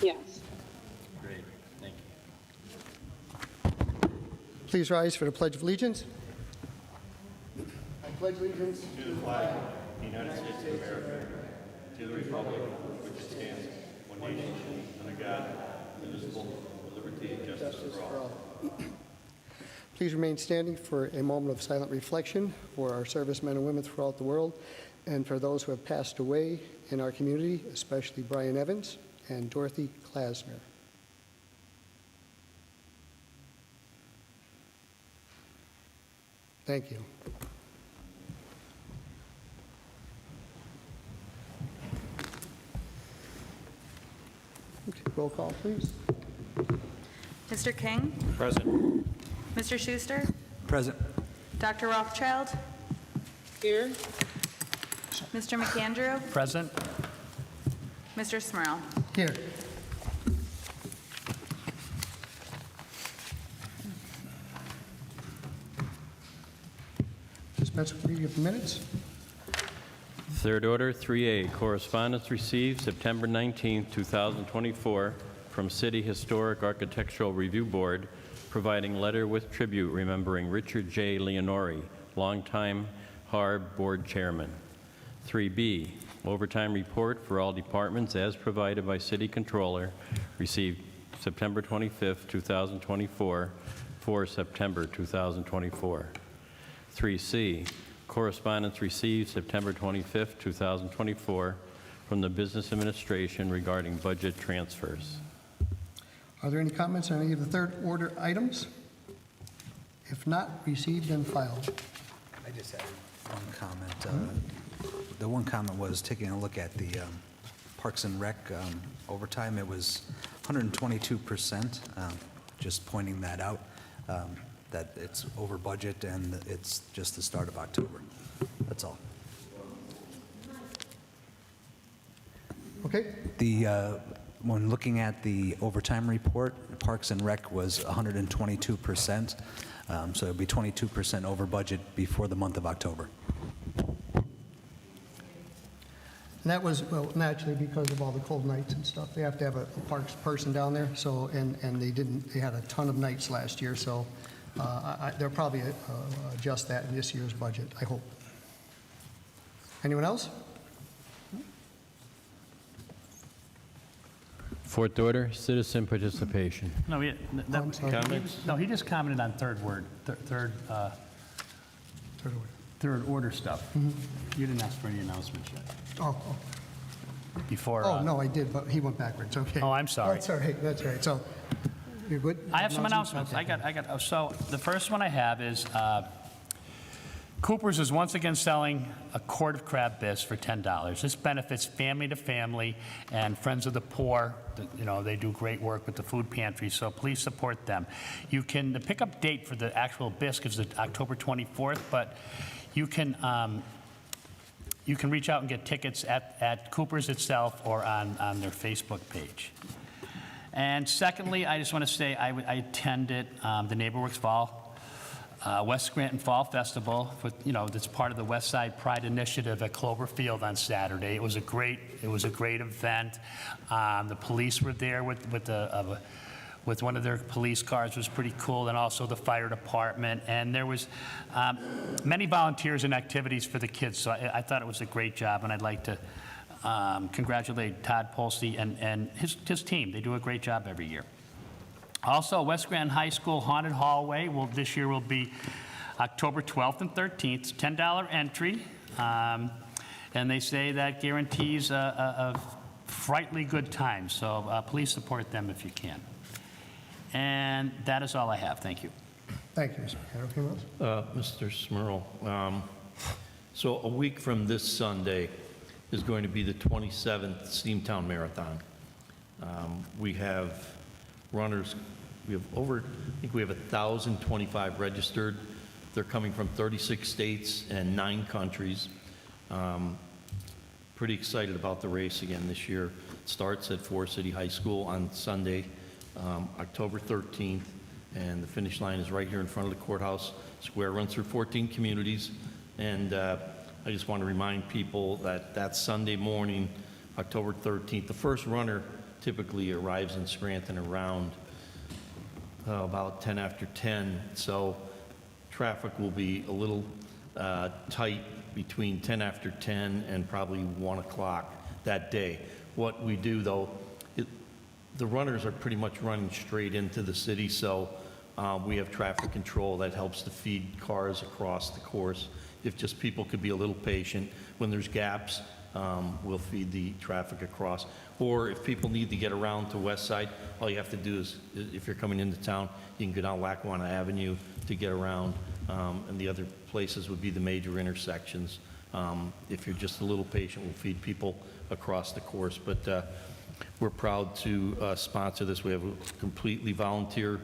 Yes. Great, thank you. Please rise for the Pledge of Allegiance. I pledge allegiance To the flag of the United States of America, to the republic which stands one nation under God, indivisible, with liberty and justice for all. Please remain standing for a moment of silent reflection for our servicemen and women throughout the world and for those who have passed away in our community, especially Brian Evans and Dorothy Klasner. Thank you. Okay, roll call, please. Mr. King? Present. Mr. Schuster? Present. Dr. Rothchild? Here. Mr. McAndrew? Present. Mr. Smurl? Here. Dispense with reading of the minutes. Third order, 3A, correspondence received September 19, 2024, from City Historic Architectural Review Board, providing letter with tribute remembering Richard J. Leonori, longtime HARB Board Chairman. 3B, overtime report for all departments as provided by City Controller, received September 25, 2024, for September 2024. 3C, correspondence received September 25, 2024, from the Business Administration regarding budget transfers. Are there any comments on any of the third order items? If not, received and filed. I just had one comment. The one comment was taking a look at the Parks and Rec overtime. It was 122%. Just pointing that out, that it's over budget and it's just the start of October. That's all. Okay, When looking at the overtime report, Parks and Rec was 122%, so it would be 22% over budget before the month of October. and that was, well, naturally because of all the cold nights and stuff. They have to have a parks person down there, so, and they had a ton of nights last year, so they'll probably adjust that in this year's budget, I hope. Anyone else? Fourth order, citizen participation. No, I'm sorry. Comments? no, he just commented on third order stuff. You didn't ask for any announcements yet. Before. Oh, no, I did, but he went backwards, okay. Oh, I'm sorry. That's all right, that's all right. So, you're good? I have some announcements. Okay. I got. So the first one I have is Cooper's is once again selling a quart of crab bisque for $10. This benefits Family to Family and Friends of the Poor. You know, they do great work with the food pantry, so please support them. You can, the pickup date for the actual bisque is October 24th, but you can reach out and get tickets at Cooper's itself or on their Facebook page. And secondly, I just want to say I attended the NeighborWorks Fall West Scranton Fall Festival, that's part of the West Side Pride Initiative at Cloverfield on Saturday. It was a great event. The police were there with one of their police cars, was pretty cool, and also the fire department. And there was many volunteers and activities for the kids, so I thought it was a great job, and I'd like to congratulate Todd Polsey and his team. They do a great job every year. Also, West Scranton High School Haunted Hallway this year will be October 12th and 13th. $10 entry, and they say that guarantees a frightfully good time. So please support them if you can. And that is all I have. Thank you. Thank you, Mr. McAndrew. Mr. Smurl, so a week from this Sunday is going to be the 27th Steamtown Marathon. We have runners, we have over, I think we have 1,025 registered. They're coming from 36 states and 9 countries. Pretty excited about the race again this year. It starts at Forest City High School on Sunday, October 13th, and the finish line is right here in front of the courthouse square. Runs through 14 communities, and I just want to remind people that that Sunday morning, October 13th, the first runner typically arrives in Scranton around about 10 after 10, so traffic will be a little tight between 10 after 10 and probably 1 o'clock that day. What we do, though, the runners are pretty much running straight into the city, so we have traffic control that helps to feed cars across the course. If just people could be a little patient, when there's gaps, we'll feed the traffic across. Or if people need to get around to West Side, all you have to do is, if you're coming into town, you can go down Lackawanna Avenue to get around, and the other places would be the major intersections. If you're just a little patient, we'll feed people across the course. But we're proud to sponsor this. We have a completely volunteer,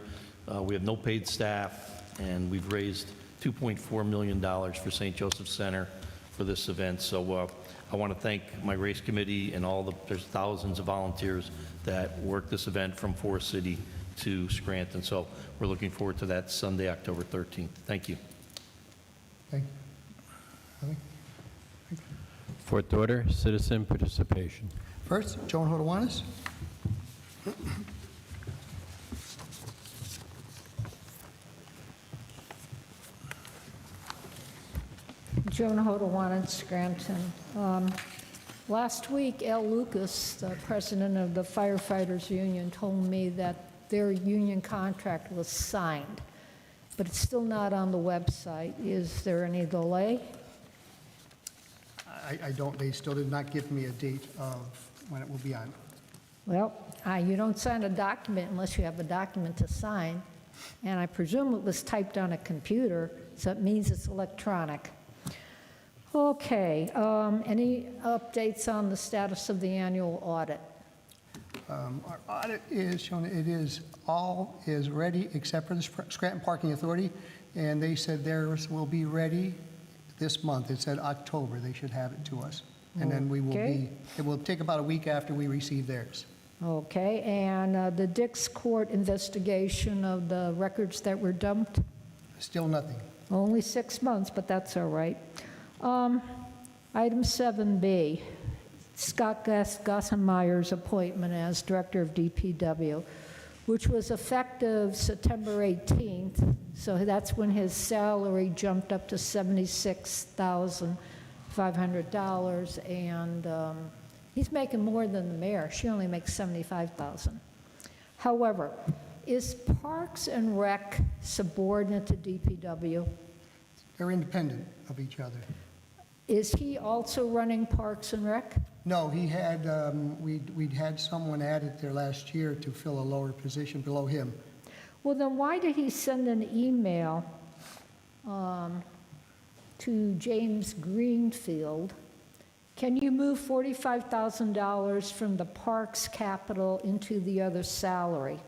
we have no paid staff, and we've raised $2.4 million for St. Joseph Center for this event. So I want to thank my race committee and there's thousands of volunteers that work this event from Forest City to Scranton. So we're looking forward to that Sunday, October 13th. Thank you. Thank you. Fourth order, citizen participation. First, Joan Hodowanis. Joan Hodowanis, Scranton. Last week, Al Lucas, the president of the firefighters union, told me that their union contract was signed, but it's still not on the website. Is there any delay? I don't, they still did not give me a date of when it will be on. Well, you don't sign a document unless you have a document to sign, and I presume it was typed on a computer, so it means it's electronic. Okay, any updates on the status of the annual audit? Our audit is shown, all is ready except for the Scranton Parking Authority, and they said theirs will be ready this month. It said October, they should have it to us. And then we will Okay. it will take about a week after we receive theirs. Okay, and the Dix Court investigation of the records that were dumped? Still nothing. Only 6 months, but that's all right. Item 7B, Scott Gossenmeyer's appointment as Director of DPW, which was effective September 18th, so that's when his salary jumped up to $76,500, and he's making more than the mayor. She only makes $75,000. However, is Parks and Rec subordinate to DPW? They're independent of each other. Is he also running Parks and Rec? No, he had, we'd had someone added there last year to fill a lower position below him. Well, then why did he send an email to James Greenfield? Can you move $45,000 from the Parks capital into the other salary?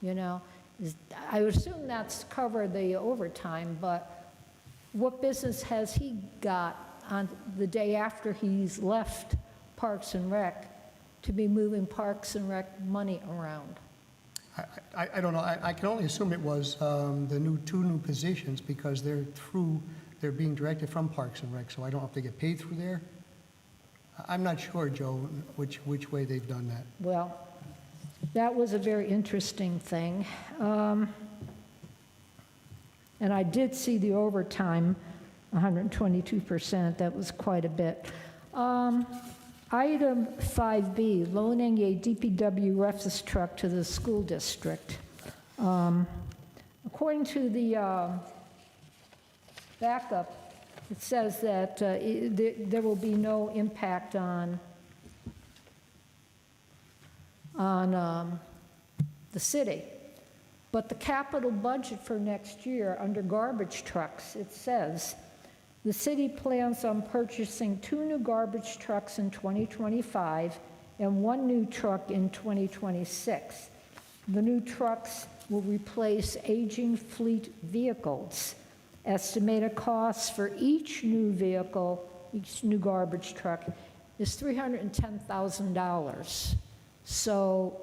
You know, I would assume that's to cover the overtime, but what business has he got on the day after he's left Parks and Rec to be moving Parks and Rec money around? I don't know. I can only assume it was the two new positions because they're being directed from Parks and Rec, so I don't know if they get paid through there. I'm not sure, Joe, which way they've done that. Well, that was a very interesting thing. And I did see the overtime, 122%. That was quite a bit. Item 5B, loaning a DPW refuse truck to the school district. According to the backup, it says that there will be no impact on the city. But the capital budget for next year, under garbage trucks, it says, the city plans on purchasing 2 new garbage trucks in 2025 and 1 new truck in 2026. The new trucks will replace aging fleet vehicles. Estimated costs for each new vehicle, each new garbage truck, is $310,000. So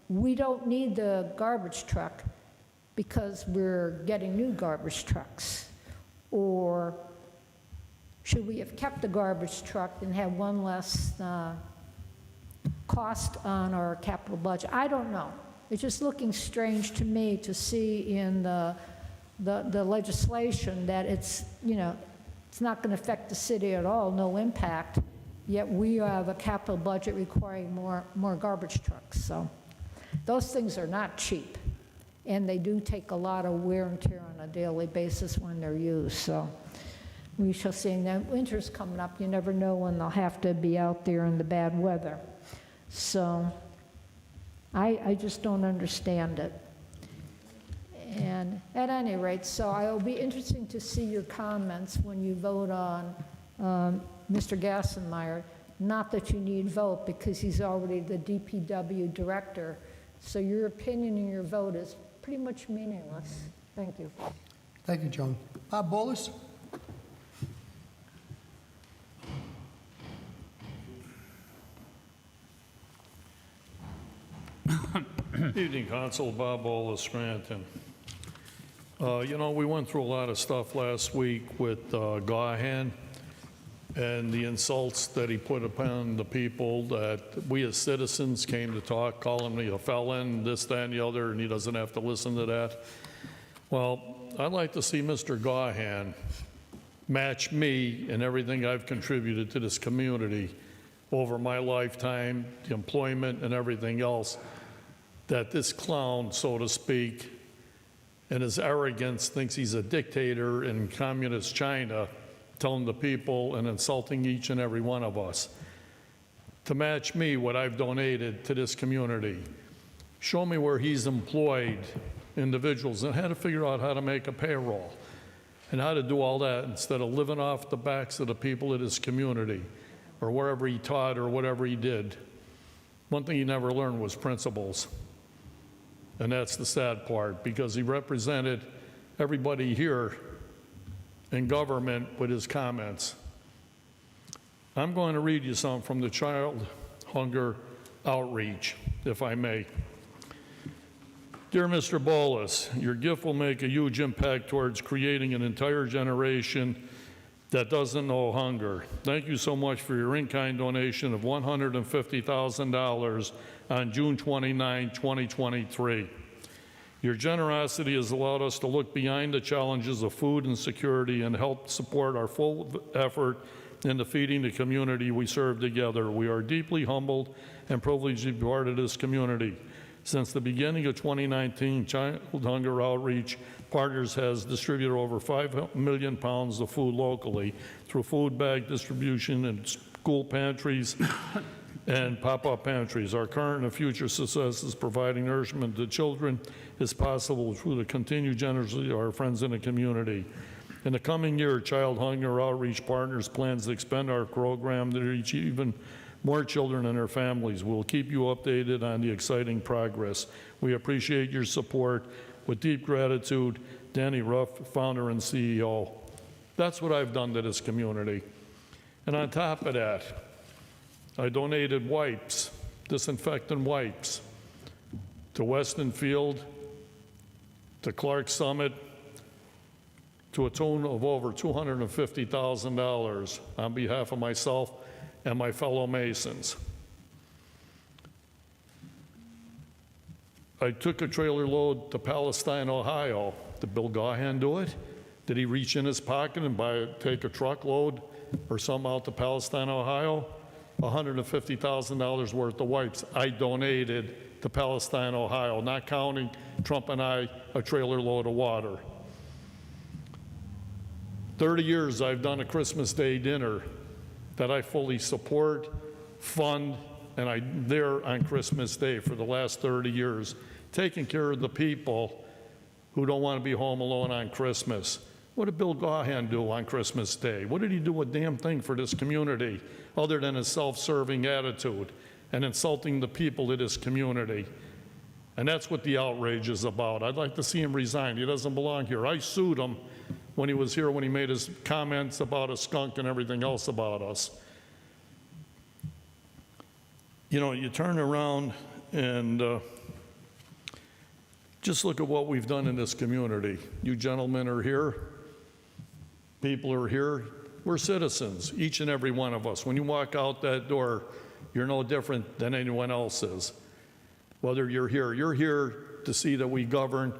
we don't need the garbage truck because we're getting new garbage trucks? Or should we have kept the garbage truck and had one less cost on our capital budget. I don't know. It's just looking strange to me to see in the legislation that it's, you know, it's not going to affect the city at all, no impact, yet we have a capital budget requiring more garbage trucks. So those things are not cheap, and they do take a lot of wear and tear on a daily basis when they're used. So we shall see. Now, winter's coming up. You never know when they'll have to be out there in the bad weather. So I just don't understand it. And at any rate, so it'll be interesting to see your comments when you vote on Mr. Gassenmeyer. Not that you need vote, because he's already the DPW director. So your opinion and your vote is pretty much meaningless. Thank you. Thank you, Joan. Bob Bolus? Evening, Council. Bob Ola, Scranton. You know, we went through a lot of stuff last week with Gahan and the insults that he put upon the people that we as citizens came to talk, calling me a felon, this, that, and the other, and he doesn't have to listen to that. Well, I'd like to see Mr. Gahan match me in everything I've contributed to this community over my lifetime, the employment and everything else, that this clown, so to speak, and his arrogance thinks he's a dictator in communist China, telling the people and insulting each and every one of us. To match me, what I've donated to this community, show me where he's employed individuals and how to figure out how to make a payroll and how to do all that instead of living off the backs of the people of this community or wherever he taught or whatever he did. One thing he never learned was principles. And that's the sad part, because he represented everybody here in government with his comments. I'm going to read you something from the Child Hunger Outreach, if I may. Dear Mr. Bolus, your gift will make a huge impact towards creating an entire generation that doesn't know hunger. Thank you so much for your in-kind donation of $150,000 on June 29, 2023. Your generosity has allowed us to look behind the challenges of food insecurity and help support our full effort in feeding the community we serve together. We are deeply humbled and privileged to be part of this community. Since the beginning of 2019, Child Hunger Outreach Partners has distributed over 5 million pounds of food locally through food bag distribution and school pantries and pop-up pantries. Our current and future success is providing nourishment to children is possible through the continued generosity of our friends in the community. In the coming year, Child Hunger Outreach Partners plans to expand our program to reach even more children and their families. We'll keep you updated on the exciting progress. We appreciate your support. With deep gratitude, Danny Ruff, founder and CEO. That's what I've done to this community. And on top of that, I donated wipes, disinfectant wipes, to Weston Field, to Clark Summit, to a tune of over $250,000 on behalf of myself and my fellow Masons. I took a trailer load to Palestine, Ohio. Did Bill Gahan do it? Did he reach in his pocket and take a truckload or something out to Palestine, Ohio? $150,000 worth of wipes I donated to Palestine, Ohio, not counting Trump and I a trailer load of water. 30 years I've done a Christmas Day dinner that I fully support, fund, and I'm there on Christmas Day for the last 30 years, taking care of the people who don't want to be home alone on Christmas. What did Bill Gahan do on Christmas Day? What did he do a damn thing for this community other than his self-serving attitude and insulting the people of this community? And that's what the outrage is about. I'd like to see him resign. He doesn't belong here. I sued him when he was here, when he made his comments about a skunk and everything else about us. You know, you turn around and just look at what we've done in this community. You gentlemen are here. People are here. We're citizens, each and every one of us. When you walk out that door, you're no different than anyone else is. Whether you're here to see that we govern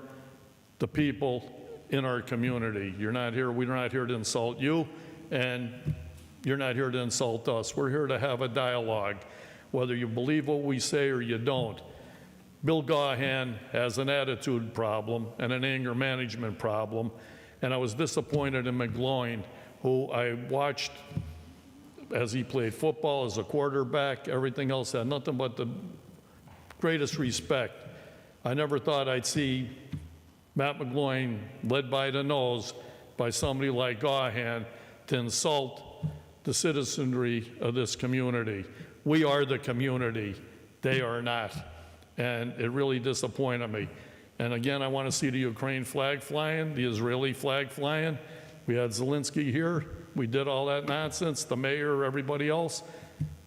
the people in our community. We're not here to insult you, and you're not here to insult us. We're here to have a dialogue, whether you believe what we say or you don't. Bill Gahan has an attitude problem and an anger management problem, and I was disappointed in McGloin, who I watched as he played football, as a quarterback, everything else, had nothing but the greatest respect. I never thought I'd see Matt McGloin led by the nose by somebody like Gahan to insult the citizenry of this community. We are the community. They are not. And it really disappointed me. And again, I want to see the Ukraine flag flying, the Israeli flag flying. We had Zelensky here. We did all that nonsense, the mayor, everybody else.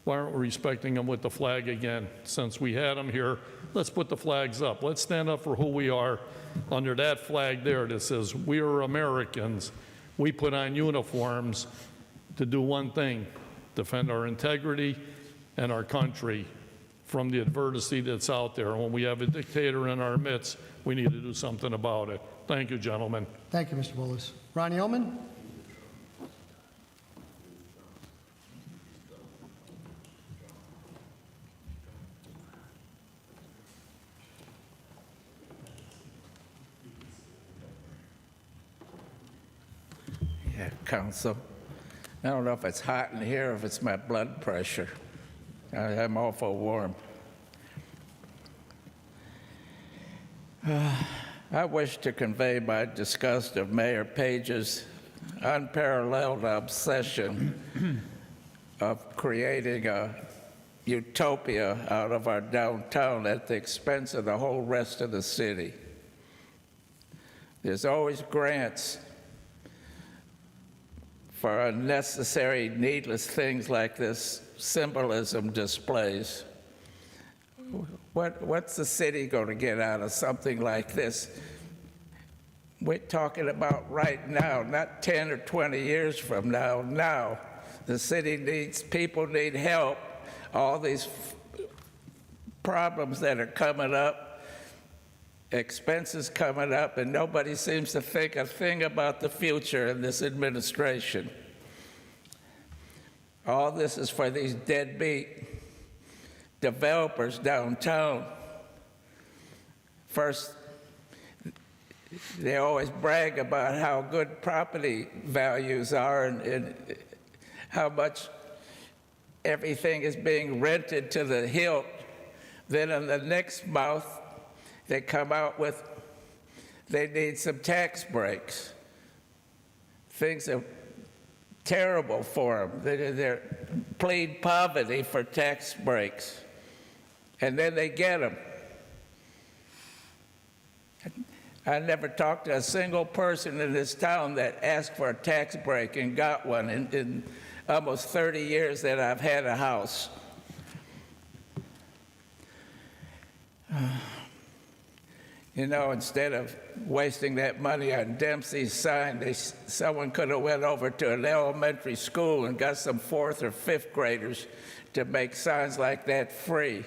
Why aren't we respecting them with the flag again? Since we had them here, let's put the flags up. Let's stand up for who we are under that flag there that says, we are Americans. We put on uniforms to do one thing, defend our integrity and our country from the adversity that's out there. And when we have a dictator in our midst, we need to do something about it. Thank you, gentlemen. Thank you, Mr. Willis. Ronnie Yeoman? Yeah, Council. I don't know if it's hot in here or if it's my blood pressure. I'm awful warm. I wish to convey my disgust of Mayor Page's unparalleled obsession of creating a utopia out of our downtown at the expense of the whole rest of the city. There's always grants for unnecessary, needless things like this symbolism displays. What's the city going to get out of something like this? We're talking about right now, not 10 or 20 years from now. Now, the city needs, people need help. All these problems that are coming up, expenses coming up, and nobody seems to think a thing about the future in this administration. All this is for these deadbeat developers downtown. First, they always brag about how good property values are and how much everything is being rented to the hilt. Then in the next mouth, they come out with, they need some tax breaks. Things are terrible for them. They're plead poverty for tax breaks. And then they get them. I never talked to a single person in this town that asked for a tax break and got one in almost 30 years that I've had a house. You know, instead of wasting that money on Dempsey's sign, someone could have went over to an elementary school and got some 4th or 5th graders to make signs like that free.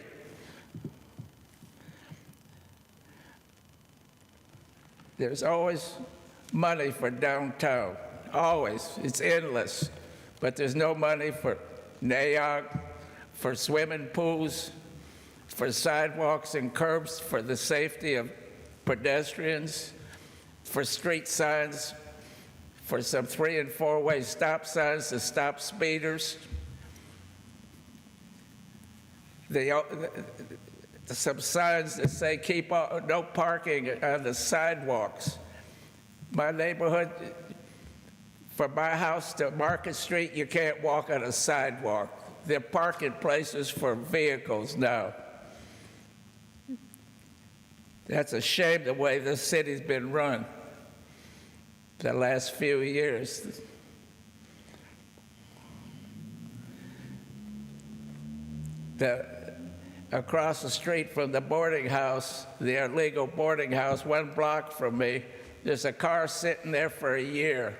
There's always money for downtown, always. It's endless. But there's no money for NAIOG, for swimming pools, for sidewalks and curbs, for the safety of pedestrians, for street signs, for some 3- and 4-way stop signs to stop speeders. Some signs that say no parking on the sidewalks. My neighborhood, from my house to Market Street, you can't walk on a sidewalk. They're parking places for vehicles now. That's a shame the way this city's been run the last few years. Across the street from the boarding house, the illegal boarding house, 1 block from me, there's a car sitting there for a year.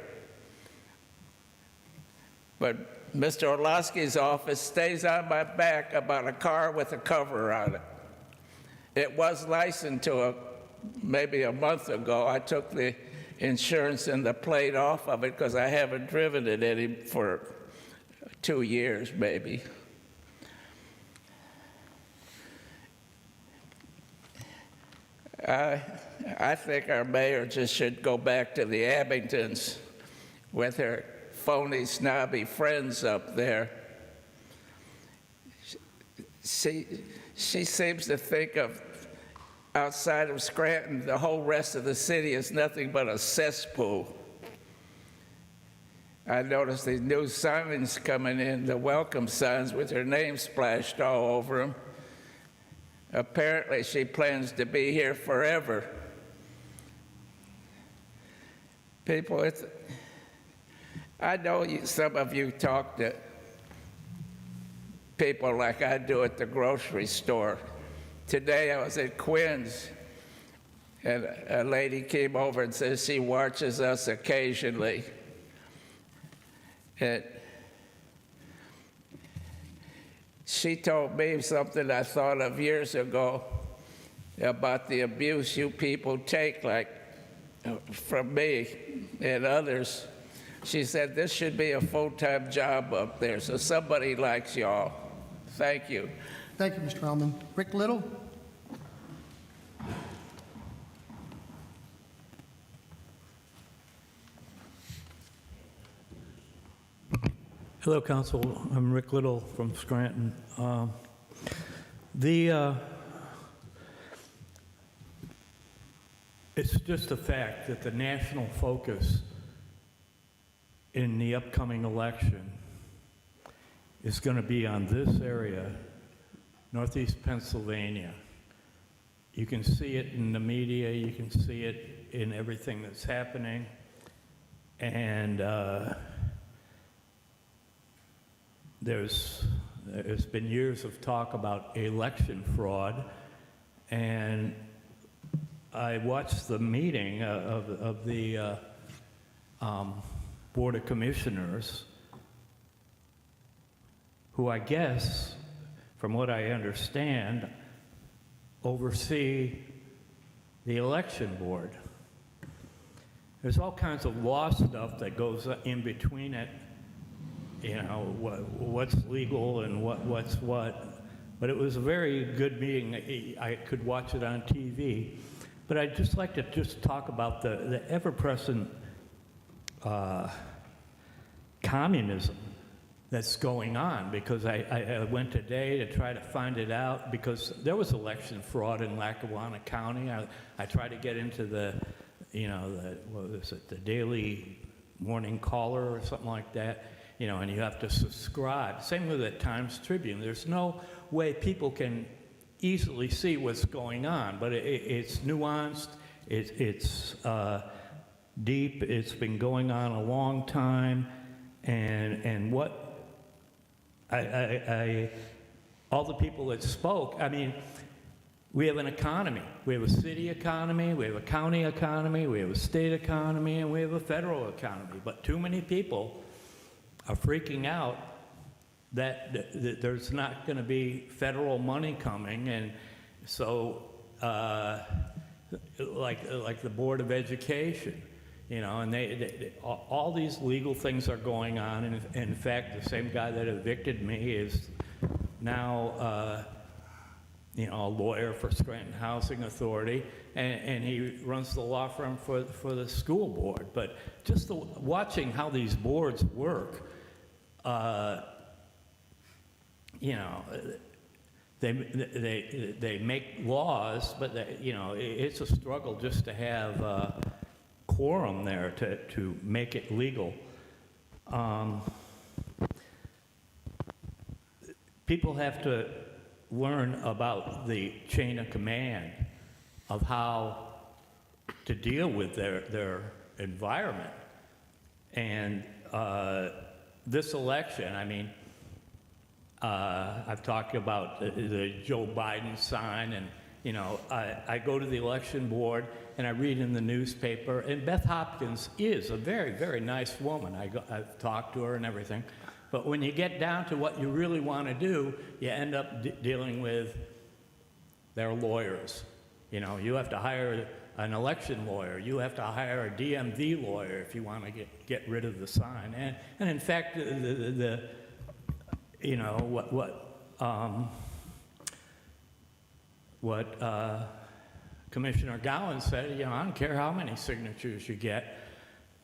But Mr. Orlowski's office stays on my back about a car with a cover on it. It was licensed to maybe a month ago. I took the insurance and the plate off of it because I haven't driven it any for 2 years, maybe. I think our mayor just should go back to the Abingtons with her phony, snobby friends up there. She seems to think of outside of Scranton, the whole rest of the city is nothing but a cesspool. I noticed these new signs coming in, the welcome signs with her name splashed all over them. Apparently, she plans to be here forever. People, I know some of you talk to people like I do at the grocery store. Today, I was at Quinn's, and a lady came over and says she watches us occasionally. And she told me something I thought of years ago about the abuse you people take, like from me and others. She said, this should be a full-time job up there, so somebody likes y'all. Thank you. Thank you, Mr. Elman. Rick Little? Hello, Council. I'm Rick Little from Scranton. It's just a fact that the national focus in the upcoming election is going to be on this area, Northeast Pennsylvania. You can see it in the media, you can see it in everything that's happening, and there's been years of talk about election fraud, and I watched the meeting of the Board of Commissioners, who I guess, from what I understand, oversee the election board. There's all kinds of law stuff that goes in between it, you know, what's legal and what's what. But it was a very good meeting. I could watch it on TV. But I'd just like to just talk about the ever-present communism that's going on, because I went today to try to find it out, because there was election fraud in Lackawanna County. I tried to get into the, you know, what was it, the Daily Morning Caller or something like that, you know, and you have to subscribe. Same with the Times Tribune. There's no way people can easily see what's going on, but it's nuanced, it's deep, it's been going on a long time, and what all the people that spoke, I mean, we have an economy. We have a city economy, we have a county economy, we have a state economy, and we have a federal economy. But too many people are freaking out that there's not going to be federal money coming, and so like the Board of Education, you know, and they all these legal things are going on, and in fact, the same guy that evicted me is now, you know, a lawyer for Scranton Housing Authority, and he runs the law firm for the school board. But just watching how these boards work, you know, they make laws, but you know, it's a struggle just to have quorum there to make it legal. People have to learn about the chain of command of how to deal with their environment. And this election, I mean, I've talked about the Joe Biden sign, and you know, I go to the election board and I read in the newspaper, and Beth Hopkins is a very, very nice woman. I've talked to her and everything, But when you get down to what you really want to do, you end up dealing with their lawyers. You know, you have to hire an election lawyer. You have to hire a DMV lawyer if you want to get rid of the sign. And in fact, you know, what Commissioner Gowan said, you know, I don't care how many signatures you get,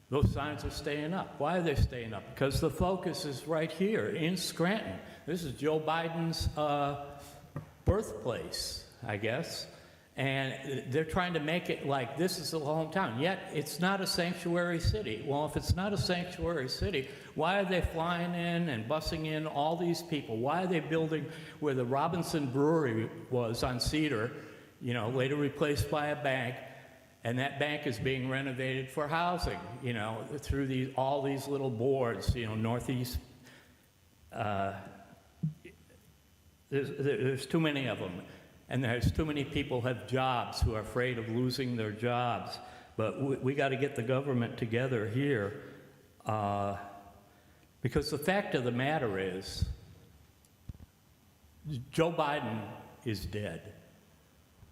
those signs are staying up. Why are they staying up? Because the focus is right here in Scranton. This is Joe Biden's birthplace, I guess. And they're trying to make it like this is the hometown, yet it's not a sanctuary city. Well, if it's not a sanctuary city, why are they flying in and busing in all these people? Why are they building where the Robinson Brewery was on Cedar, you know, later replaced by a bank, and that bank is being renovated for housing, you know, through all these little boards, you know, Northeast. There's too many of them. And there's too many people have jobs who are afraid of losing their jobs. But we got to get the government together here because the fact of the matter is Joe Biden is dead.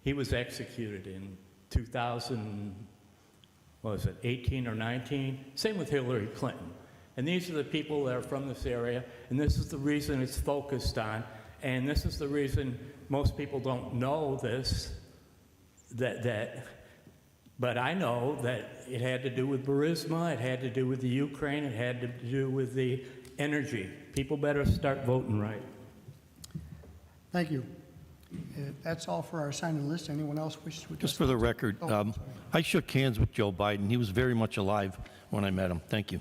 He was executed in 2018 or 19? Same with Hillary Clinton. And these are the people that are from this area, and this is the reason it's focused on, and this is the reason most people don't know this, but I know that it had to do with Burisma, it had to do with the Ukraine, it had to do with the energy. People better start voting right. Thank you. That's all for our signing list. Anyone else wish to address? Just for the record, sorry. I shook hands with Joe Biden. He was very much alive when I met him. Thank you.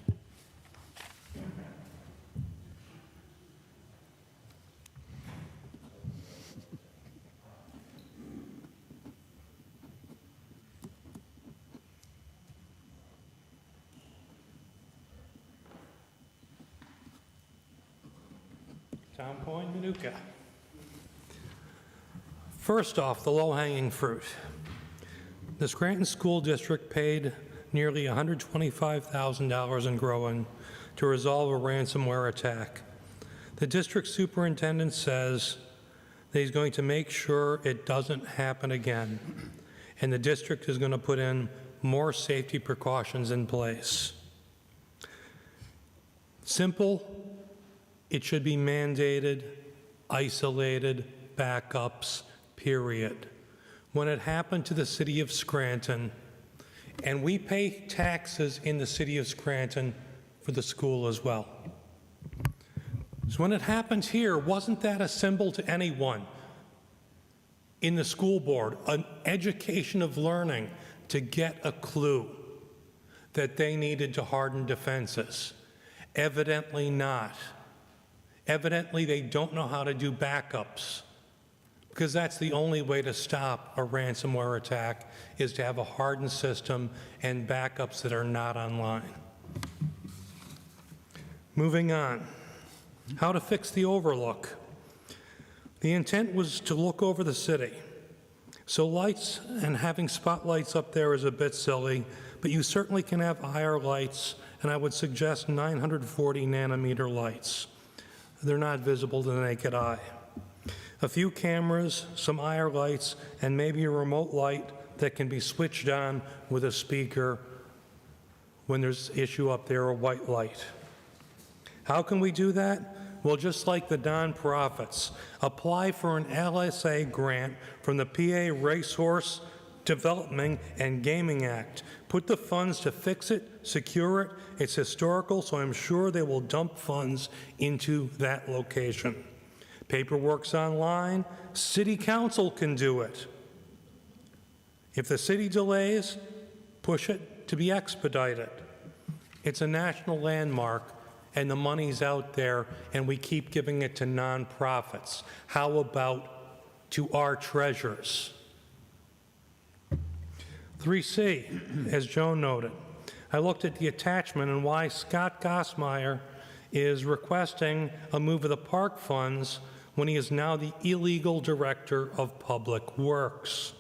Tom Point, Manuka. First off, the low-hanging fruit. The Scranton School District paid nearly $125,000 and growing to resolve a ransomware attack. The district superintendent says that he's going to make sure it doesn't happen again, and the district is going to put in more safety precautions in place. Simple. It should be mandated, isolated, backups, period. When it happened to the city of Scranton, and we pay taxes in the city of Scranton for the school as well. So when it happened here, wasn't that a symbol to anyone in the school board, an education of learning to get a clue that they needed to harden defenses? Evidently not. Evidently, they don't know how to do backups, because that's the only way to stop a ransomware attack, is to have a hardened system and backups that are not online. Moving on. How to fix the overlook. The intent was to look over the city. So lights and having spotlights up there is a bit silly, but you certainly can have higher lights, and I would suggest 940 nanometer lights. They're not visible to the naked eye. A few cameras, some higher lights, and maybe a remote light that can be switched on with a speaker when there's issue up there, a white light. How can we do that? Well, just like the nonprofits, apply for an LSA grant from the PA Racehorse Development and Gaming Act. Put the funds to fix it, secure it. It's historical, so I'm sure they will dump funds into that location. Paperwork's online. City Council can do it. If the city delays, push it to be expedited. It's a national landmark, and the money's out there, and we keep giving it to nonprofits. How about to our treasures? 3C, as Joan noted, I looked at the attachment and why Scott Gossmeyer is requesting a move of the park funds when he is now the illegal director of public works.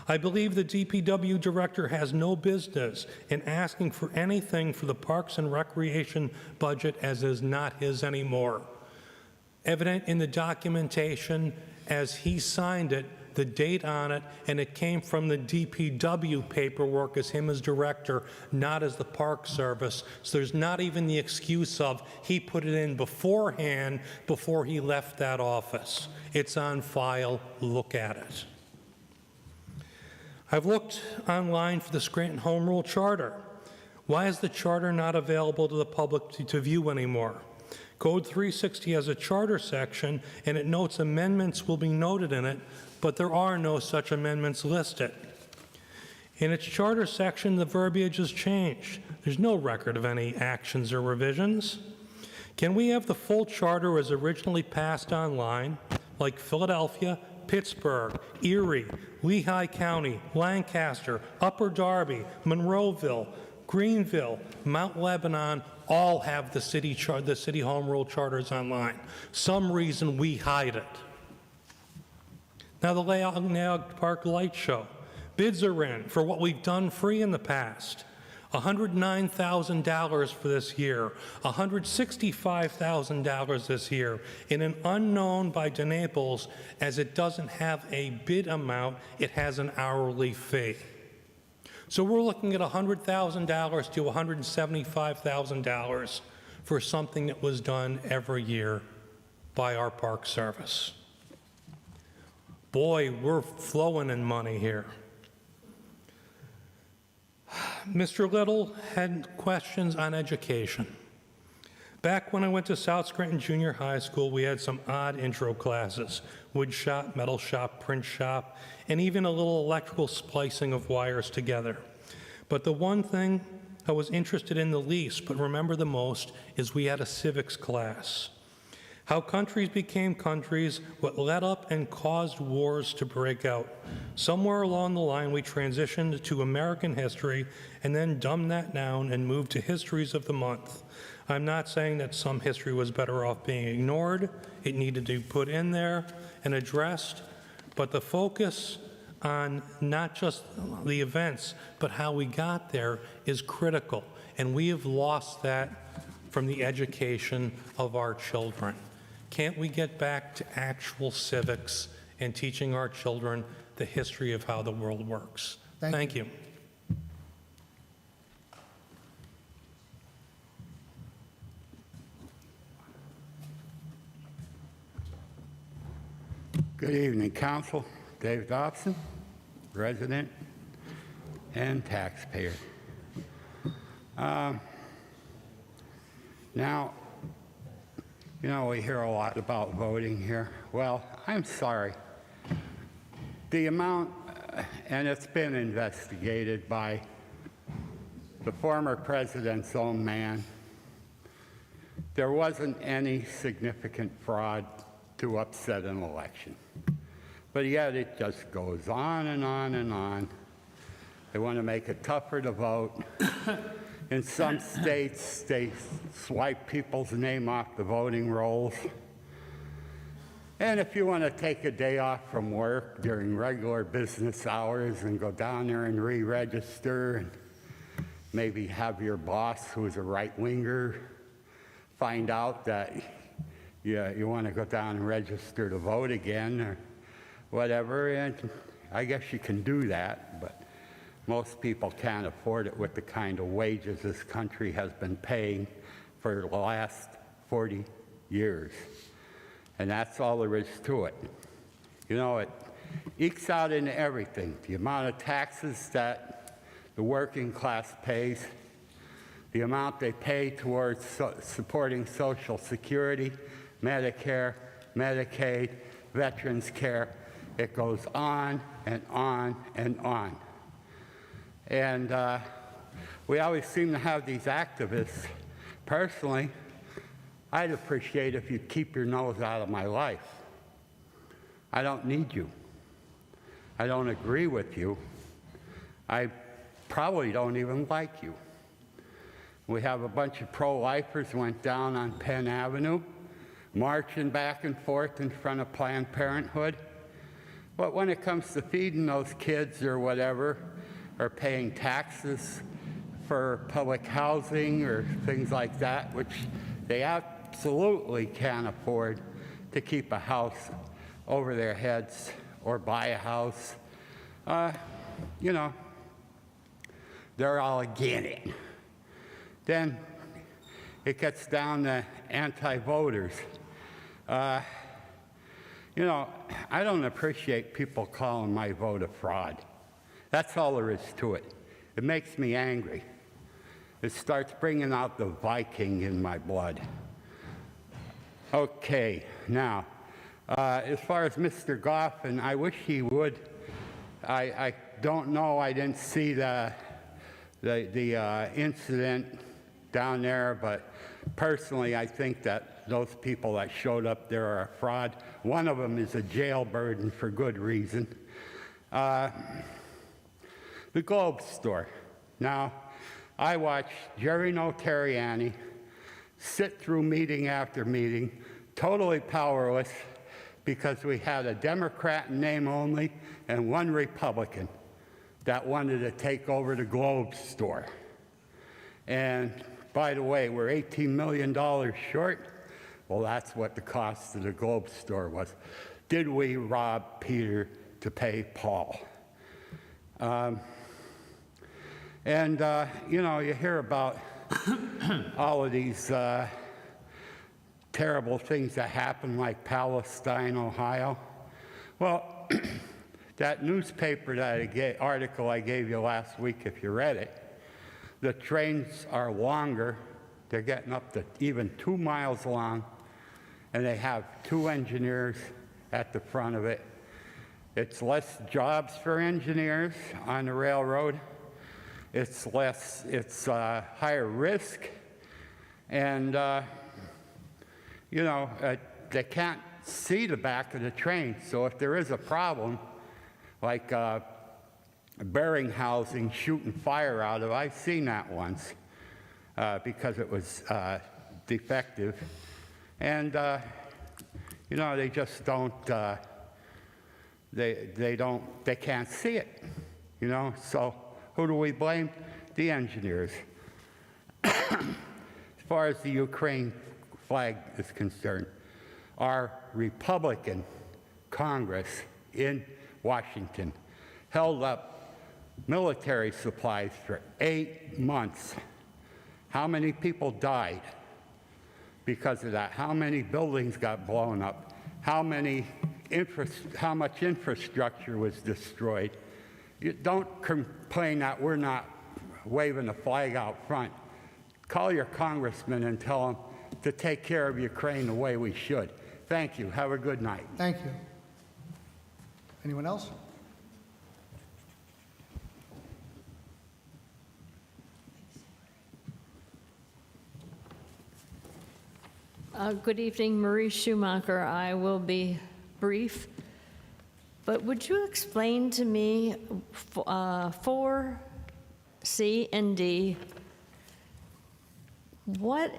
I believe the DPW director has no business in asking for anything for the Parks and Recreation budget as is not his anymore. Evident in the documentation as he signed it, the date on it, and it came from the DPW paperwork as him as director, not as the Park Service. So there's not even the excuse of he put it in beforehand before he left that office. It's on file. Look at it. I've looked online for the Scranton Home Rule Charter. Why is the charter not available to the public to view anymore? Code 360 has a charter section, and it notes amendments will be noted in it, but there are no such amendments listed. In its charter section, the verbiage has changed. There's no record of any actions or revisions. Can we have the full charter as originally passed online, like Philadelphia, Pittsburgh, Erie, Lehigh County, Lancaster, Upper Darby, Monroeville, Greenville, Mount Lebanon, all have the city home rule charters online. Some reason we hide it. Now the Layout Park Light Show. Bids are in for what we've done free in the past. $109,000 for this year, $165,000 this year, in an unknown by DeNaples, as it doesn't have a bid amount, it has an hourly fee. So we're looking at $100,000 to $175,000 for something that was done every year by our Park Service. Boy, we're flowing in money here. Mr. Little had questions on education. Back when I went to South Scranton Junior High School, we had some odd intro classes: wood shop, metal shop, print shop, and even a little electrical splicing of wires together. But the one thing I was interested in the least, but remember the most, is we had a civics class. How countries became countries, what led up and caused wars to break out. Somewhere along the line, we transitioned to American history and then dumbed that down and moved to histories of the month. I'm not saying that some history was better off being ignored. It needed to be put in there and addressed, but the focus on not just the events, but how we got there is critical, and we have lost that from the education of our children. Can't we get back to actual civics and teaching our children the history of how the world works? Thank you. Good evening, Council. Dave Dobson, resident and taxpayer. Now, you know, we hear a lot about voting here. Well, I'm sorry. The amount, and it's been investigated by the former president's own man, there wasn't any significant fraud to upset an election. But yet it just goes on and on and on. They want to make it tougher to vote. In some states, they swipe people's name off the voting rolls. And if you want to take a day off from work during regular business hours and go down there and re-register and maybe have your boss, who's a right-winger, find out that you want to go down and register to vote again or whatever, and I guess you can do that, but most people can't afford it with the kind of wages this country has been paying for the last 40 years. And that's all there is to it. You know, it ekes out into everything. The amount of taxes that the working class pays, the amount they pay towards supporting Social Security, Medicare, Medicaid, Veterans Care. It goes on and on and on. And we always seem to have these activists. Personally, I'd appreciate if you'd keep your nose out of my life. I don't need you. I don't agree with you. I probably don't even like you. We have a bunch of pro-lifers went down on Penn Avenue, marching back and forth in front of Planned Parenthood. But when it comes to feeding those kids or whatever, or paying taxes for public housing or things like that, which they absolutely can't afford to keep a house over their heads or buy a house, you know, they're all against it. Then it gets down to anti-voters. You know, I don't appreciate people calling my vote a fraud. That's all there is to it. It makes me angry. It starts bringing out the Viking in my blood. Okay, now, as far as Mr. Goff, and I wish he would, I don't know, I didn't see the incident down there, but personally, I think that those people that showed up there are a fraud. One of them is a jailbird, and for good reason. The Globe store. Now, I watched Jerry Notarianni sit through meeting after meeting, totally powerless, because we had a Democrat in name only and one Republican that wanted to take over the Globe store. And by the way, we're $18 million short. Well, that's what the cost of the Globe store was. Did we rob Peter to pay Paul? You know, you hear about all of these terrible things that happen, like Palestine, Ohio. Well, that newspaper article I gave you last week, if you read it, the trains are longer. They're getting up to even 2 miles long, and they have 2 engineers at the front of it. It's less jobs for engineers on the railroad. It's higher risk, and you know, they can't see the back of the train. So if there is a problem, like bearing housing shooting fire out of, I've seen that once because it was defective, and you know, they just don't. They can't see it. You know, so. Who do we blame? The engineers. As far as the Ukraine flag is concerned, our Republican Congress in Washington held up military supplies for 8 months. How many people died because of that? How many buildings got blown up? How much infrastructure was destroyed? You don't complain that we're not waving the flag out front. Call your congressman and tell him to take care of Ukraine the way we should. Thank you. Have a good night. Thank you. Anyone else? Good evening, Marie Schumacher. I will be brief. But would you explain to me for C and D, what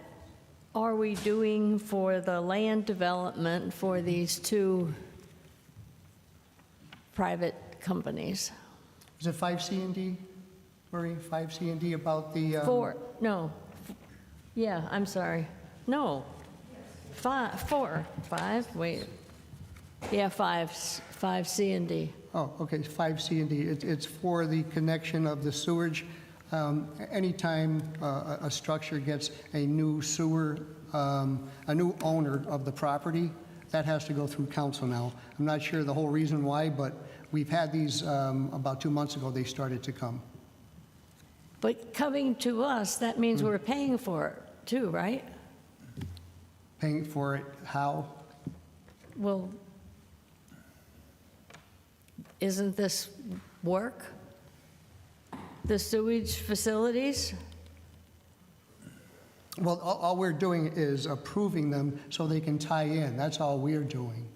are we doing for the land development for these 2 private companies? Is it 5C and D, Marie? 5C and D about the... No. Yeah, I'm sorry. No. 5, wait. Yeah, 5C and D. Oh, okay, 5C and D. It's for the connection of the sewage. Anytime a structure gets a new sewer, a new owner of the property, that has to go through council now. I'm not sure the whole reason why, but we've had these about 2 months ago, they started to come. But coming to us, that means we're paying for it too, right? Paying for it, how? Well, isn't this work? The sewage facilities? Well, all we're doing is approving them so they can tie in. That's all we're doing.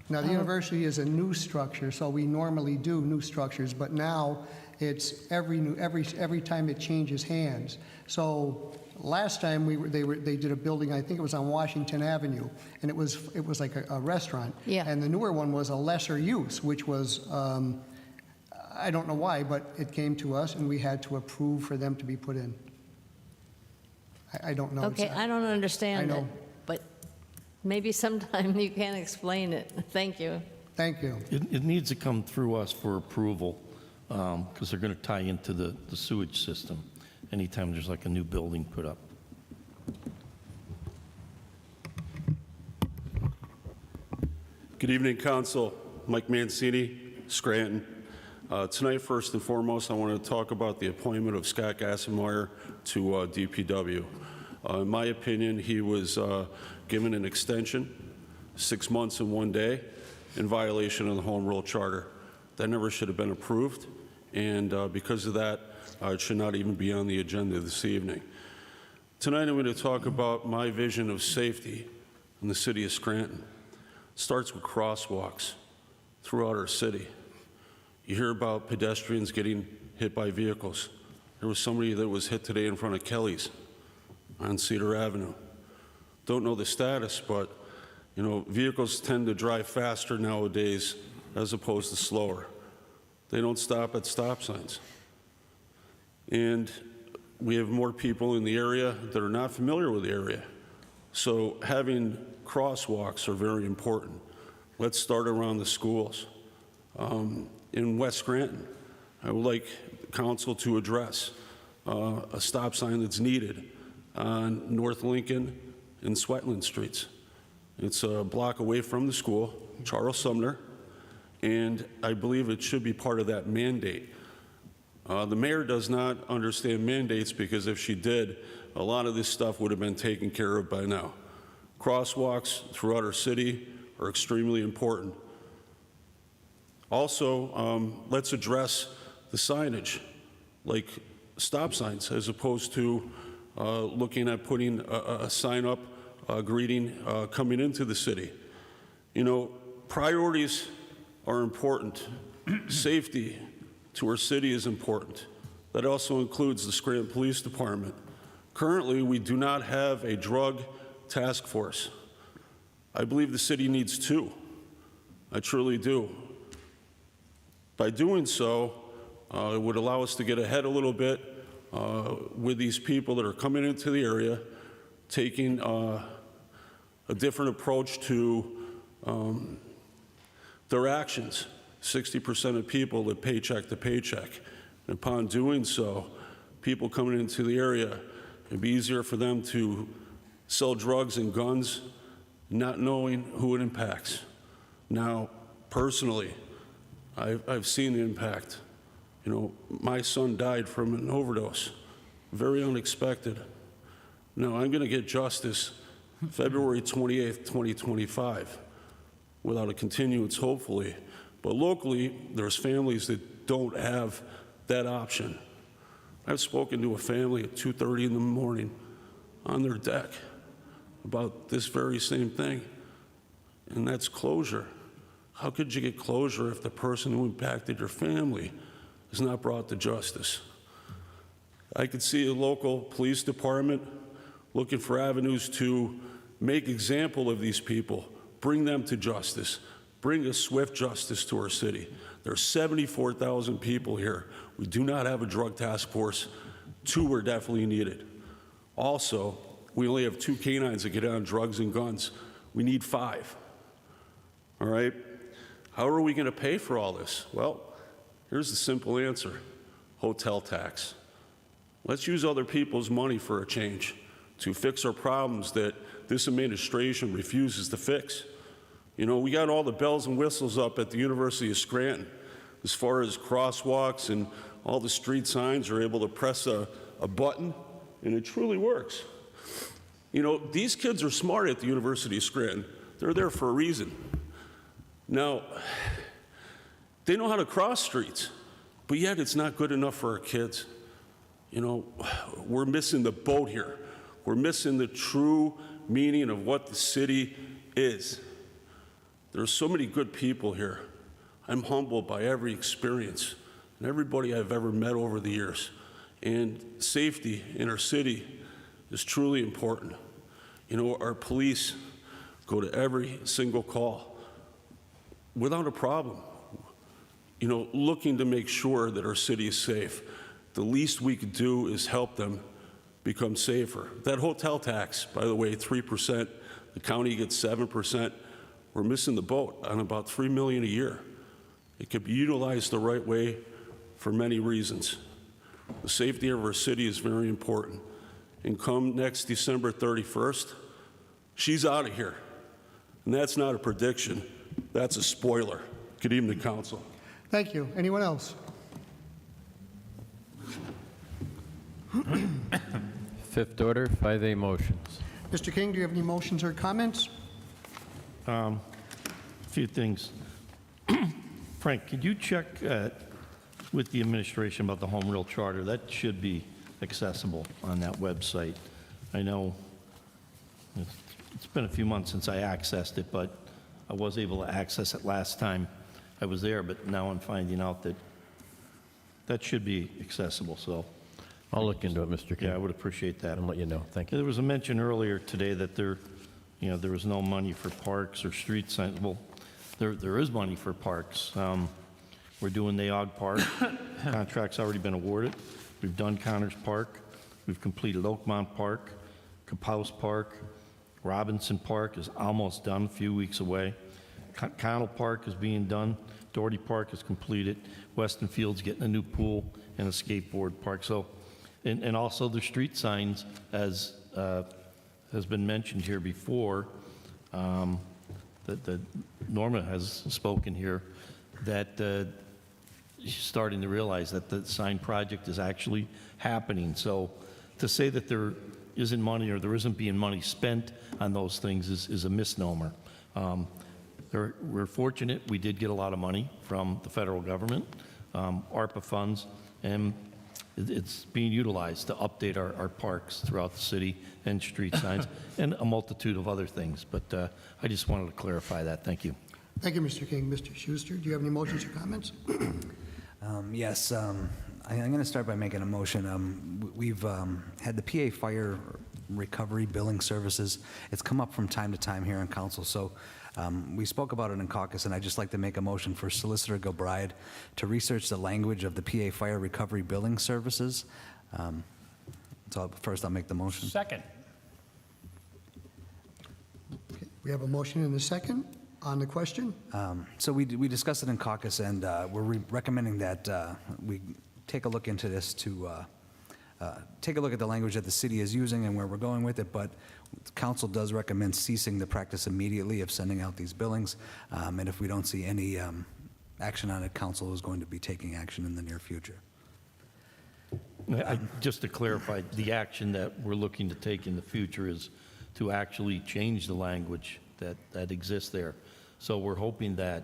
Now, the university is a new structure, so we normally do new structures, but now It's every time it changes hands. So last time they did a building, I think it was on Washington Avenue, and it was like a restaurant. Yeah. And the newer one was a lesser use, which was, I don't know why, but it came to us and we had to approve for them to be put in. I don't know. Okay, I don't understand I it, know. but maybe sometime you can explain it. Thank you. Thank you. It needs to come through us for approval, because they're going to tie into the sewage system anytime there's like a new building put up. Good evening, Council. Mike Mancini, Scranton. Tonight, first and foremost, I want to talk about the appointment of Scott Gassenmeyer to DPW. In my opinion, he was given an extension, 6 months and 1 day, in violation of the Home Rule Charter. That never should have been approved, and because of that, it should not even be on the agenda this evening. Tonight, I'm going to talk about my vision of safety in the city of Scranton. It starts with crosswalks throughout our city. You hear about pedestrians getting hit by vehicles. There was somebody that was hit today in front of Kelly's on Cedar Avenue. Don't know the status, but you know, vehicles tend to drive faster nowadays as opposed to slower. They don't stop at stop signs. And we have more people in the area that are not familiar with the area. So having crosswalks are very important. Let's start around the schools. In West Scranton, I would like council to address a stop sign that's needed on North Lincoln and Swetland Streets. It's a block away from the school, Charles Sumner, and I believe it should be part of that mandate. The mayor does not understand mandates because if she did, a lot of this stuff would have been taken care of by now. Crosswalks throughout our city are extremely important. Also, let's address the signage, like stop signs, as opposed to looking at putting a sign up greeting coming into the city. You know, priorities are important. Safety to our city is important. That also includes the Scranton Police Department. Currently, we do not have a drug task force. I believe the city needs two. I truly do. By doing so, it would allow us to get ahead a little bit with these people that are coming into the area, taking a different approach to their actions. 60% of people live paycheck to paycheck. And upon doing so, people coming into the area, it'd be easier for them to sell drugs and guns, not knowing who it impacts. Now, personally, I've seen the impact. You know, my son died from an overdose, very unexpected. Now, I'm going to get justice February 28th, 2025, without a continuance, hopefully. But locally, there's families that don't have that option. I've spoken to a family at 2:30 in the morning on their deck about this very same thing, and that's closure. How could you get closure if the person who impacted your family is not brought to justice? I could see a local police department looking for avenues to make example of these people, bring them to justice, bring a swift justice to our city. There are 74,000 people here. We do not have a drug task force. 2 are definitely needed. Also, we only have 2 canines that get on drugs and guns. We need 5. All right? How are we going to pay for all this? Well, here's the simple answer: hotel tax. Let's use other people's money for a change to fix our problems that this administration refuses to fix. You know, we got all the bells and whistles up at the University of Scranton as far as crosswalks, and all the street signs are able to press a button, and it truly works. You know, these kids are smart at the University of Scranton. They're there for a reason. Now, they know how to cross streets, but yet it's not good enough for our kids. You know, we're missing the boat here. We're missing the true meaning of what the city is. There are so many good people here. I'm humbled by every experience and everybody I've ever met over the years. And safety in our city is truly important. You know, our police go to every single call without a problem, you know, looking to make sure that our city is safe. The least we could do is help them become safer. That hotel tax, by the way, 3%, the county gets 7%. We're missing the boat on about $3 million a year. It could be utilized the right way for many reasons. The safety of our city is very important. And come next December 31st, she's out of here. And that's not a prediction, that's a spoiler. Good evening, Council. Thank you. Anyone else? Fifth order, 5A motions. Mr. King, do you have any motions or comments? A few things. Frank, could you check with the administration about the home rule charter? That should be accessible on that website. I know it's been a few months since I accessed it, but I was able to access it last time I was there, but now I'm finding out that that should be accessible, so. I'll look into it, Mr. King. Yeah, I would appreciate that. And let you know. Thank you. There was a mention earlier today that there was no money for parks or street signs. Well, there is money for parks. We're doing Naog Park. Contract's already been awarded. We've done Connors Park. We've completed Oakmont Park, Capouse Park. Robinson Park is almost done, a few weeks away. Connell Park is being done. Doherty Park is completed. Weston Field's getting a new pool and a skateboard park. So, and also the street signs, as has been mentioned here before, that Norma has spoken here, that she's starting to realize that the sign project is actually happening. So to say that there isn't money or there isn't being money spent on those things is a misnomer. We're fortunate we did get a lot of money from the federal government, ARPA funds, and it's being utilized to update our parks throughout the city and street signs and a multitude of other things. But I just wanted to clarify that. Thank you. Thank you, Mr. King. Mr. Schuster, do you have any motions or comments? Yes, I'm going to start by making a motion. We've had the PA Fire Recovery Billing Services. It's come up from time to time here in council, so we spoke about it in caucus, and I'd just like to make a motion for Solicitor Gilbride to research the language of the PA Fire Recovery Billing Services. So first, I'll make the motion. Second. Okay, we have a motion and a second on the question. So we discussed it in caucus, and we're recommending that we take a look into this to take a look at the language that the city is using and where we're going with it, but council does recommend ceasing the practice immediately of sending out these billings, and if we don't see any action on it, council is going to be taking action in the near future. Just to clarify, the action that we're looking to take in the future is to actually change the language that exists there. So we're hoping that,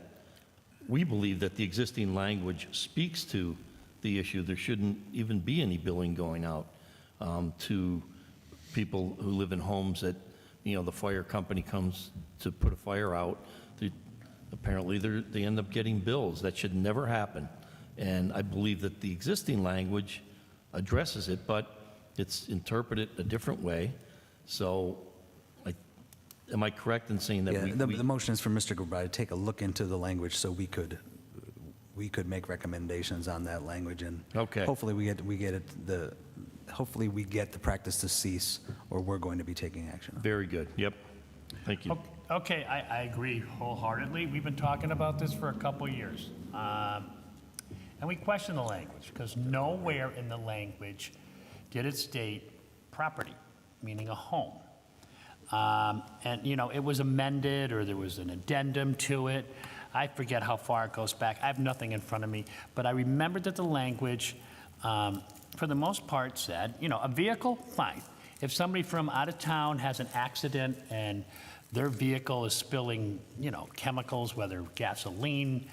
we believe that the existing language speaks to the issue. There shouldn't even be any billing going out to people who live in homes that, the fire company comes to put a fire out. Apparently, they end up getting bills. That should never happen. And I believe that the existing language addresses it, but it's interpreted a different way. So am I correct in saying that the motion is for Mr. Gilbride to take a look into the language so we could make recommendations on that language, and okay. Hopefully we get the practice to cease, or we're going to be taking action. Very good. Yep. Thank you. Okay, I agree wholeheartedly. We've been talking about this for a couple years. And we question the language, because nowhere in the language did it state property, meaning a home. And, it was amended, or there was an addendum to it. I forget how far it goes back. I have nothing in front of me. But I remember that the language, for the most part, said, a vehicle, fine. If somebody from out of town has an accident and their vehicle is spilling, chemicals, whether gasoline,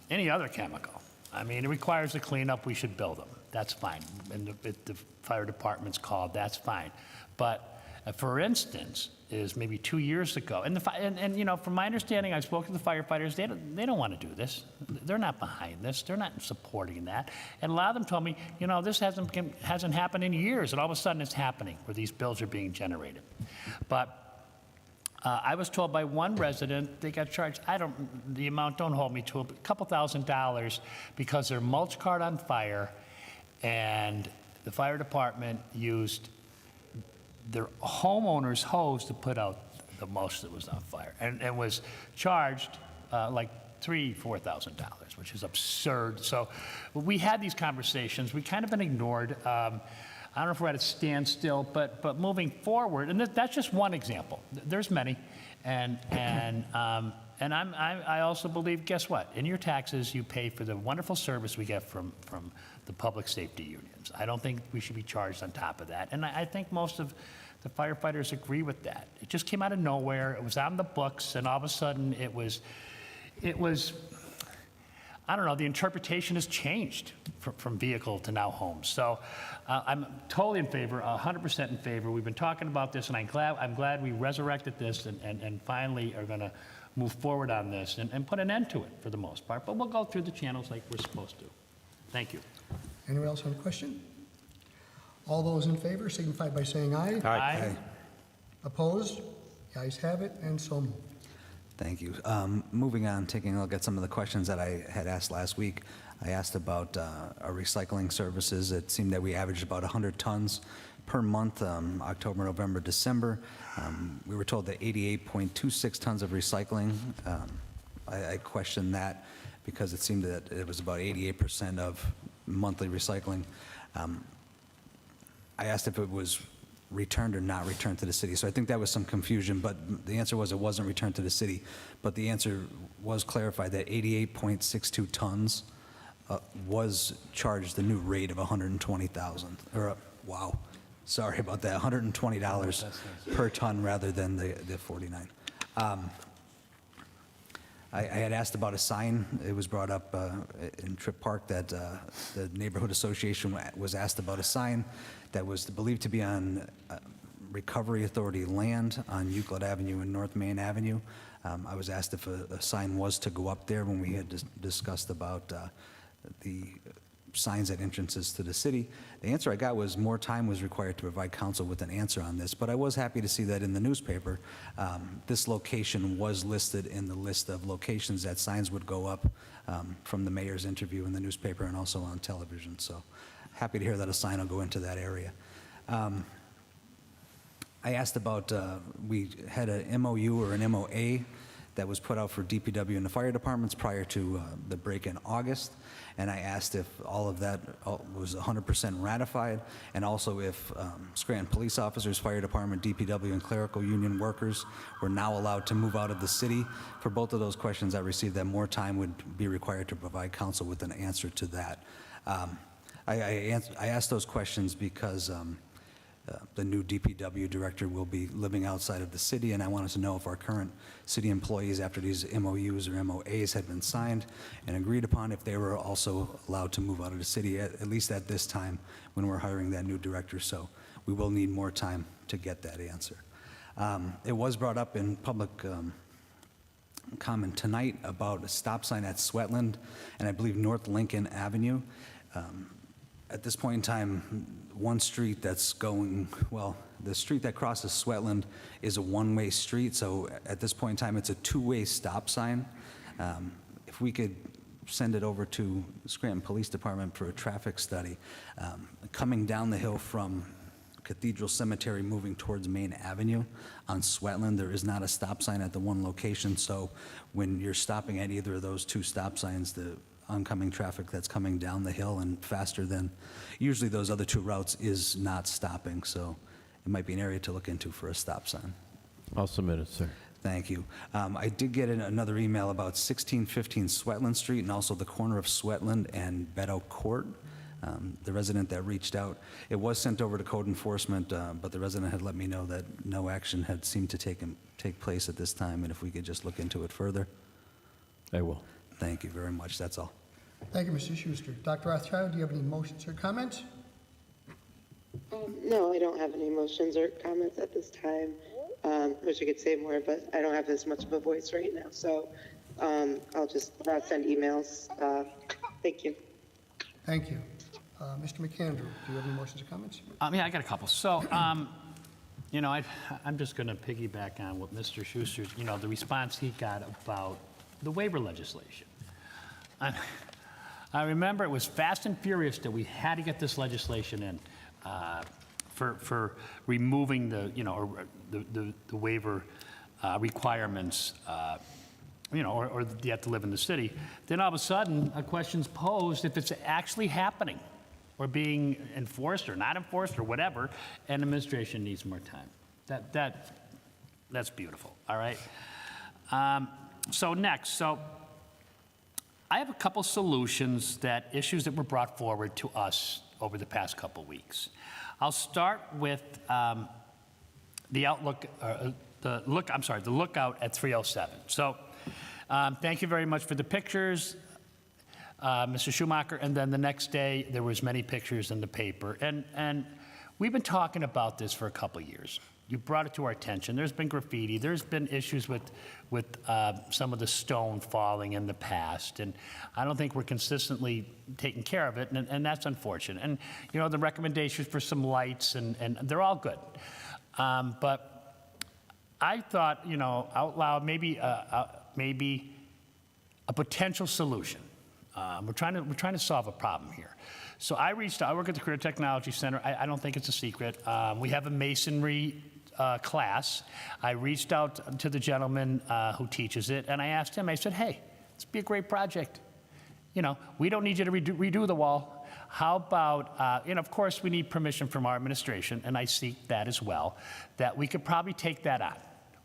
any other chemical, it requires a cleanup, we should bill them. That's fine. And if the fire department's called, that's fine. But for instance, is maybe 2 years ago. And, and you know, from my understanding, I've spoken to the firefighters, they don't want to do this. They're not behind this. They're not supporting that. And a lot of them told me, you know, this hasn't happened in years, and all of a sudden it's happening where these bills are being generated. But I was told by one resident they got charged, the amount, don't hold me to it, but a couple $1,000s because their mulch cart on fire, and the fire department used their homeowner's hose to put out the mulch that was on fire, and was charged like $3,000–4,000, which is absurd. So we had these conversations. We kind of been ignored. I don't know if we're at a standstill, but moving forward, and that's just one example. There's many, and I also believe, guess what? In your taxes, you pay for the wonderful service we get from the public safety unions. I don't think we should be charged on top of that, and I think most of the firefighters agree with that. It just came out of nowhere. It was on the books, and all of a sudden, it was. I don't know, the interpretation has changed from vehicle to now home. So I'm totally in favor, 100% in favor. We've been talking about this, and I'm glad we resurrected this and finally are going to move forward on this and put an end to it for the most part. But we'll go through the channels like we're supposed to. Thank you. Anyone else have a question? All those in favor signify by saying aye. Aye. Opposed? The ayes have it, and so moved. Thank you. Moving on, taking a look at some of the questions that I had asked last week. I asked about our recycling services. It seemed that we averaged about 100 tons per month, October, November, December. We were told that 88.26 tons of recycling. I questioned that because it seemed that it was about 88% of monthly recycling. I asked if it was returned or not returned to the city. So I think that was some confusion, but the answer was it wasn't returned to the city. But the answer was clarified that 88.62 tons was charged the new rate of $120,000, or wow, sorry about that, $120 per ton rather than the 49. I had asked about a sign. It was brought up in Tripp Park that the neighborhood association was asked about a sign that was believed to be on Recovery Authority land on Euclid Avenue and North Main Avenue. I was asked if a sign was to go up there when we had discussed about the signs at entrances to the city. The answer I got was more time was required to provide council with an answer on this, but I was happy to see that in the newspaper, this location was listed in the list of locations that signs would go up from the mayor's interview in the newspaper and also on television. So happy to hear that a sign will go into that area. I asked about, we had an MOU or an MOA that was put out for DPW and the fire departments prior to the break in August. And I asked if all of that was 100% ratified, and also if Scranton police officers, fire department, DPW, and clerical union workers were now allowed to move out of the city. For both of those questions, I received that more time would be required to provide council with an answer to that. I asked those questions because the new DPW director will be living outside of the city, and I wanted to know if our current city employees, after these MOUs or MOAs had been signed and agreed upon, if they were also allowed to move out of the city, at least at this time when we're hiring that new director. So we will need more time to get that answer. It was brought up in public comment tonight about a stop sign at Sweatland and I believe North Lincoln Avenue. At this point in time, one street that's going, well, the street that crosses Sweatland is a one-way street, so at this point in time, it's a two-way stop sign. If we could send it over to the Scranton Police Department for a traffic study, coming down the hill from Cathedral Cemetery moving towards Main Avenue on Sweatland, there is not a stop sign at the one location, so when you're stopping at either of those two stop signs, the oncoming traffic that's coming down the hill and faster than usually those other two routes is not stopping. So it might be an area to look into for a stop sign. I'll submit it, sir. Thank you. I did get another email about 1615 Sweatland Street and also the corner of Sweatland and Beddoe Court. The resident that reached out, it was sent over to code enforcement, but the resident had let me know that no action had seemed to take place at this time, and if we could just look into it further. I will. Thank you very much. That's all. Thank you, Mr. Schuster. Dr. Rothchild, do you have any motions or comments? No, I don't have any motions or comments at this time. wish I could say more, but I don't have as much of a voice right now. So I'll just send emails. Thank you. Thank you. Mr. McAndrew, do you have any motions or comments? Yeah, I got a couple. So, you know, I'm just going to piggyback on what Mr. Schuster, you know, the response he got about the waiver legislation. I remember it was fast and furious that we had to get this legislation in for removing the, you know, or the waiver requirements, you know, or you have to live in the city. Then all of a sudden, a question's posed if it's actually happening or being enforced or not enforced or whatever, and administration needs more time. That's beautiful, all right? So next, I have a couple solutions issues that were brought forward to us over the past couple weeks. I'll start with the lookout at 307. So thank you very much for the pictures, Mr. Schumacher, and then the next day there was many pictures in the paper. And we've been talking about this for a couple years. You brought it to our attention. There's been graffiti. There's been issues with some of the stone falling in the past. And I don't think we're consistently taking care of it, and that's unfortunate. And, you know, the recommendations for some lights, and they're all good. But I thought, you know, out loud, maybe a potential solution. We're trying to solve a problem here. So I reached out. I work at the Career Technology Center. I don't think it's a secret. We have a masonry class. I reached out to the gentleman who teaches it, and I asked him, I said, hey, this would be a great project. You know, we don't need you to redo the wall. How about, and of course we need permission from our administration, and I seek that as well, that we could probably take that on,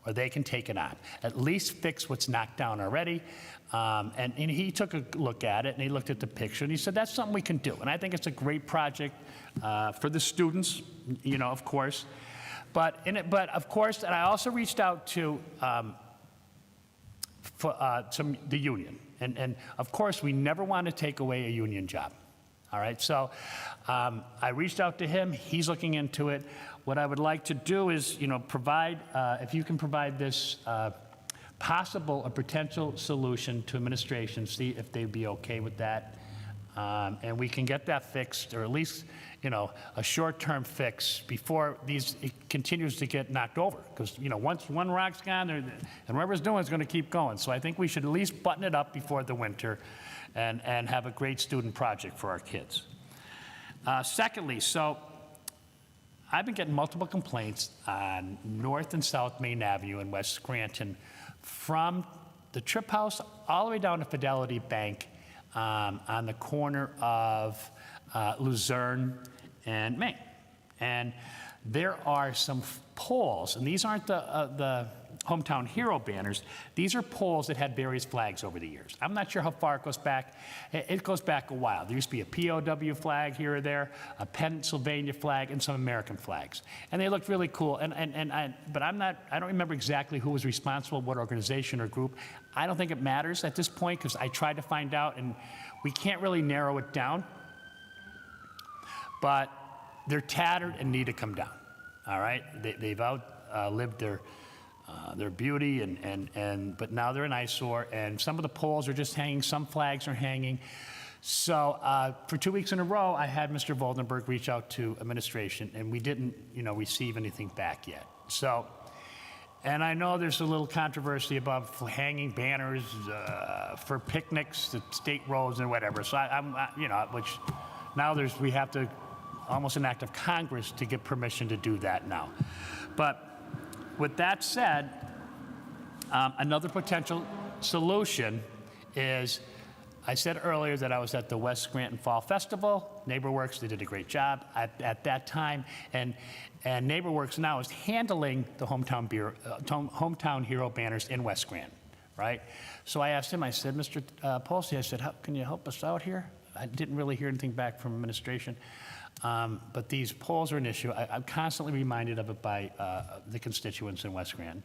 or they can take it on. At least fix what's knocked down already. And he took a look at it, and he looked at the picture, and he said, that's something we can do. And I think it's a great project for the students, you know, of course. But of course, and I also reached out to the union. And of course, we never want to take away a union job. All right, so I reached out to him. He's looking into it. What I would like to do is, you know, provide, if you can provide this possible, a potential solution to administration, see if they'd be okay with that. And we can get that fixed, or at least, you know, a short-term fix before it continues to get knocked over. Because, you know, once one rock's gone, and whoever's doing it's going to keep going. So I think we should at least button it up before the winter and have a great student project for our kids. Secondly, so I've been getting multiple complaints on North and South Main Avenue in West Scranton from the Trip House all the way down to Fidelity Bank on the corner of Luzerne and Main. And there are some poles, and these aren't the Hometown Hero banners. These are poles that had various flags over the years. I'm not sure how far it goes back. It goes back a while. There used to be a POW flag here or there, a Pennsylvania flag, and some American flags. And they looked really cool. But I don't remember exactly who was responsible, what organization or group. I don't think it matters at this point, because I tried to find out, and we can't really narrow it down. But they're tattered and need to come down. All right? They've outlived their beauty, but now they're an eyesore, and some of the poles are just hanging, some flags are hanging. So for 2 weeks in a row, I had Mr. Voldenberg reach out to administration, and we didn't, you know, receive anything back yet. So, and I know there's a little controversy about hanging banners for picnics at state roads and whatever. So you know, which now we have to almost an act of Congress to get permission to do that now. But with that said, another potential solution is, I said earlier that I was at the West Scranton Fall Festival. NeighborWorks, they did a great job at that time. And NeighborWorks now is handling the Hometown Hero banners in West Scranton, right? So I asked him, I said, Mr. Polsey, I said, can you help us out here? I didn't really hear anything back from administration. But these poles are an issue. I'm constantly reminded of it by the constituents in West Scranton.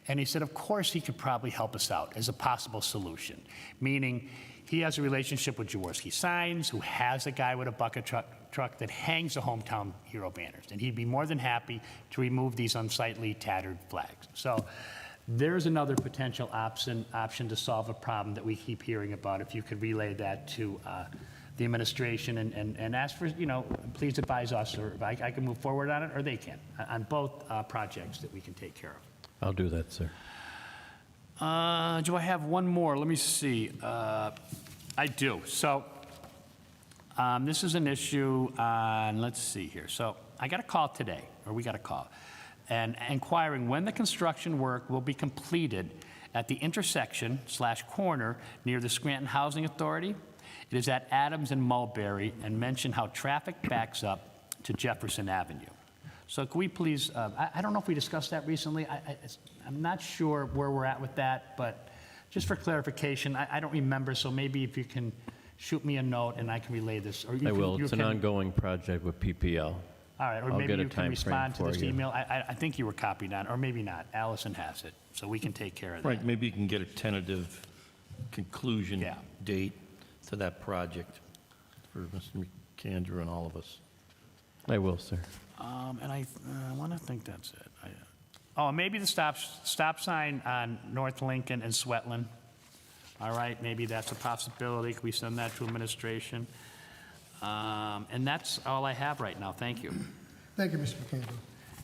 And he said, of course, he could probably help us out as a possible solution, meaning he has a relationship with Jaworski Signs, who has a guy with a bucket truck that hangs the hometown hero banners, and he'd be more than happy to remove these unsightly, tattered flags. So there's another potential option to solve a problem that we keep hearing about. If you could relay that to the administration and ask for, please advise us, or I can move forward on it, or they can, on both projects that we can take care of. I'll do that, sir. Do I have one more? Let me see. I do. So this is an issue on, let's see here. So I got a call today, or we got a call, and inquiring when the construction work will be completed at the intersection/corner near the Scranton Housing Authority. It is at Adams and Mulberry, and mention how traffic backs up to Jefferson Avenue. So can we please, I don't know if we discussed that recently. I'm not sure where we're at with that, but just for clarification, I don't remember, so maybe if you can shoot me a note and I can relay this. Or I will. It's an ongoing project with PPL. All right, or I'll maybe get a you can time respond to frame this for you. email. I think you were copied on, or maybe not. Allison has it, so we can take care of that. Right, maybe you can get a tentative conclusion date to that project for Mr. McAndrew and all of us. I will, sir. And I want to think that's it. Maybe the stop sign on North Lincoln and Sweatland. All right, maybe that's a possibility. Can we send that to administration? And that's all I have right now. Thank you. Thank you, Mr. McAndrew.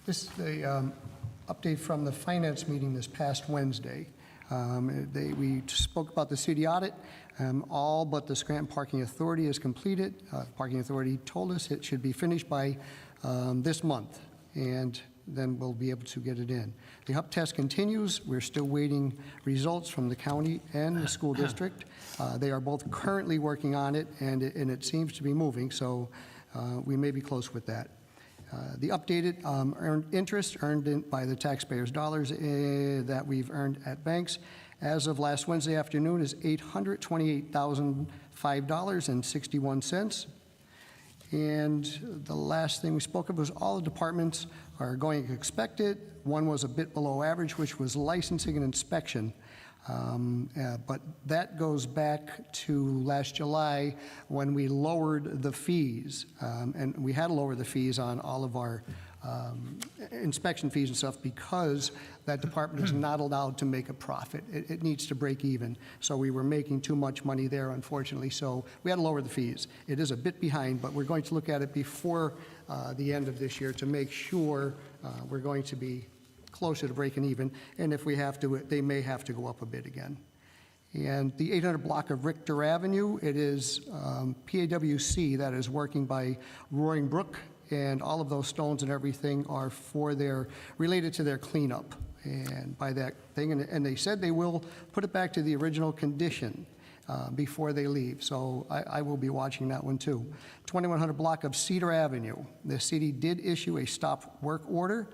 This is the update from the finance meeting this past Wednesday. We spoke about the city audit. All but the Scranton Parking Authority is completed. Parking Authority told us it should be finished by this month, and then we'll be able to get it in. The hub test continues. We're still waiting results from the county and the school district. They are both currently working on it, and it seems to be moving, so we may be close with that. The updated earned interest earned by the taxpayers' dollars that we've earned at banks as of last Wednesday afternoon is $828,005.61. And the last thing we spoke of was all the departments are going as expected. One was a bit below average, which was licensing and inspection. But that goes back to last July when we lowered the fees. And we had to lower the fees on all of our inspection fees and stuff because that department is not allowed to make a profit. It needs to break even. So we were making too much money there, unfortunately. So we had to lower the fees. It is a bit behind, but we're going to look at it before the end of this year to make sure we're going to be closer to breaking even. And if we have to, they may have to go up a bit again. And the 800 block of Richter Avenue, it is PAWC that is working by Roaring Brook, and all of those stones and everything are related to their cleanup and by that thing. And they said they will put it back to the original condition before they leave. So I will be watching that one too. 2100 block of Cedar Avenue. The city did issue a stop work order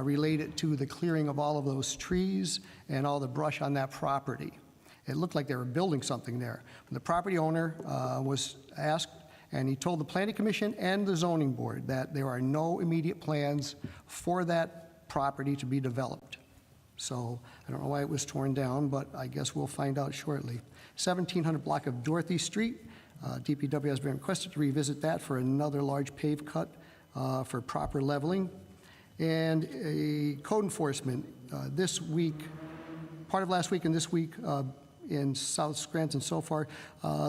related to the clearing of all of those trees and all the brush on that property. It looked like they were building something there. The property owner was asked, and he told the Planning Commission and the Zoning Board that there are no immediate plans for that property to be developed. So I don't know why it was torn down, but I guess we'll find out shortly. 1700 block of Dorothy Street. DPW has been requested to revisit that for another large pave cut for proper leveling. And a code enforcement this week, part of last week and this week, in South Scranton so far,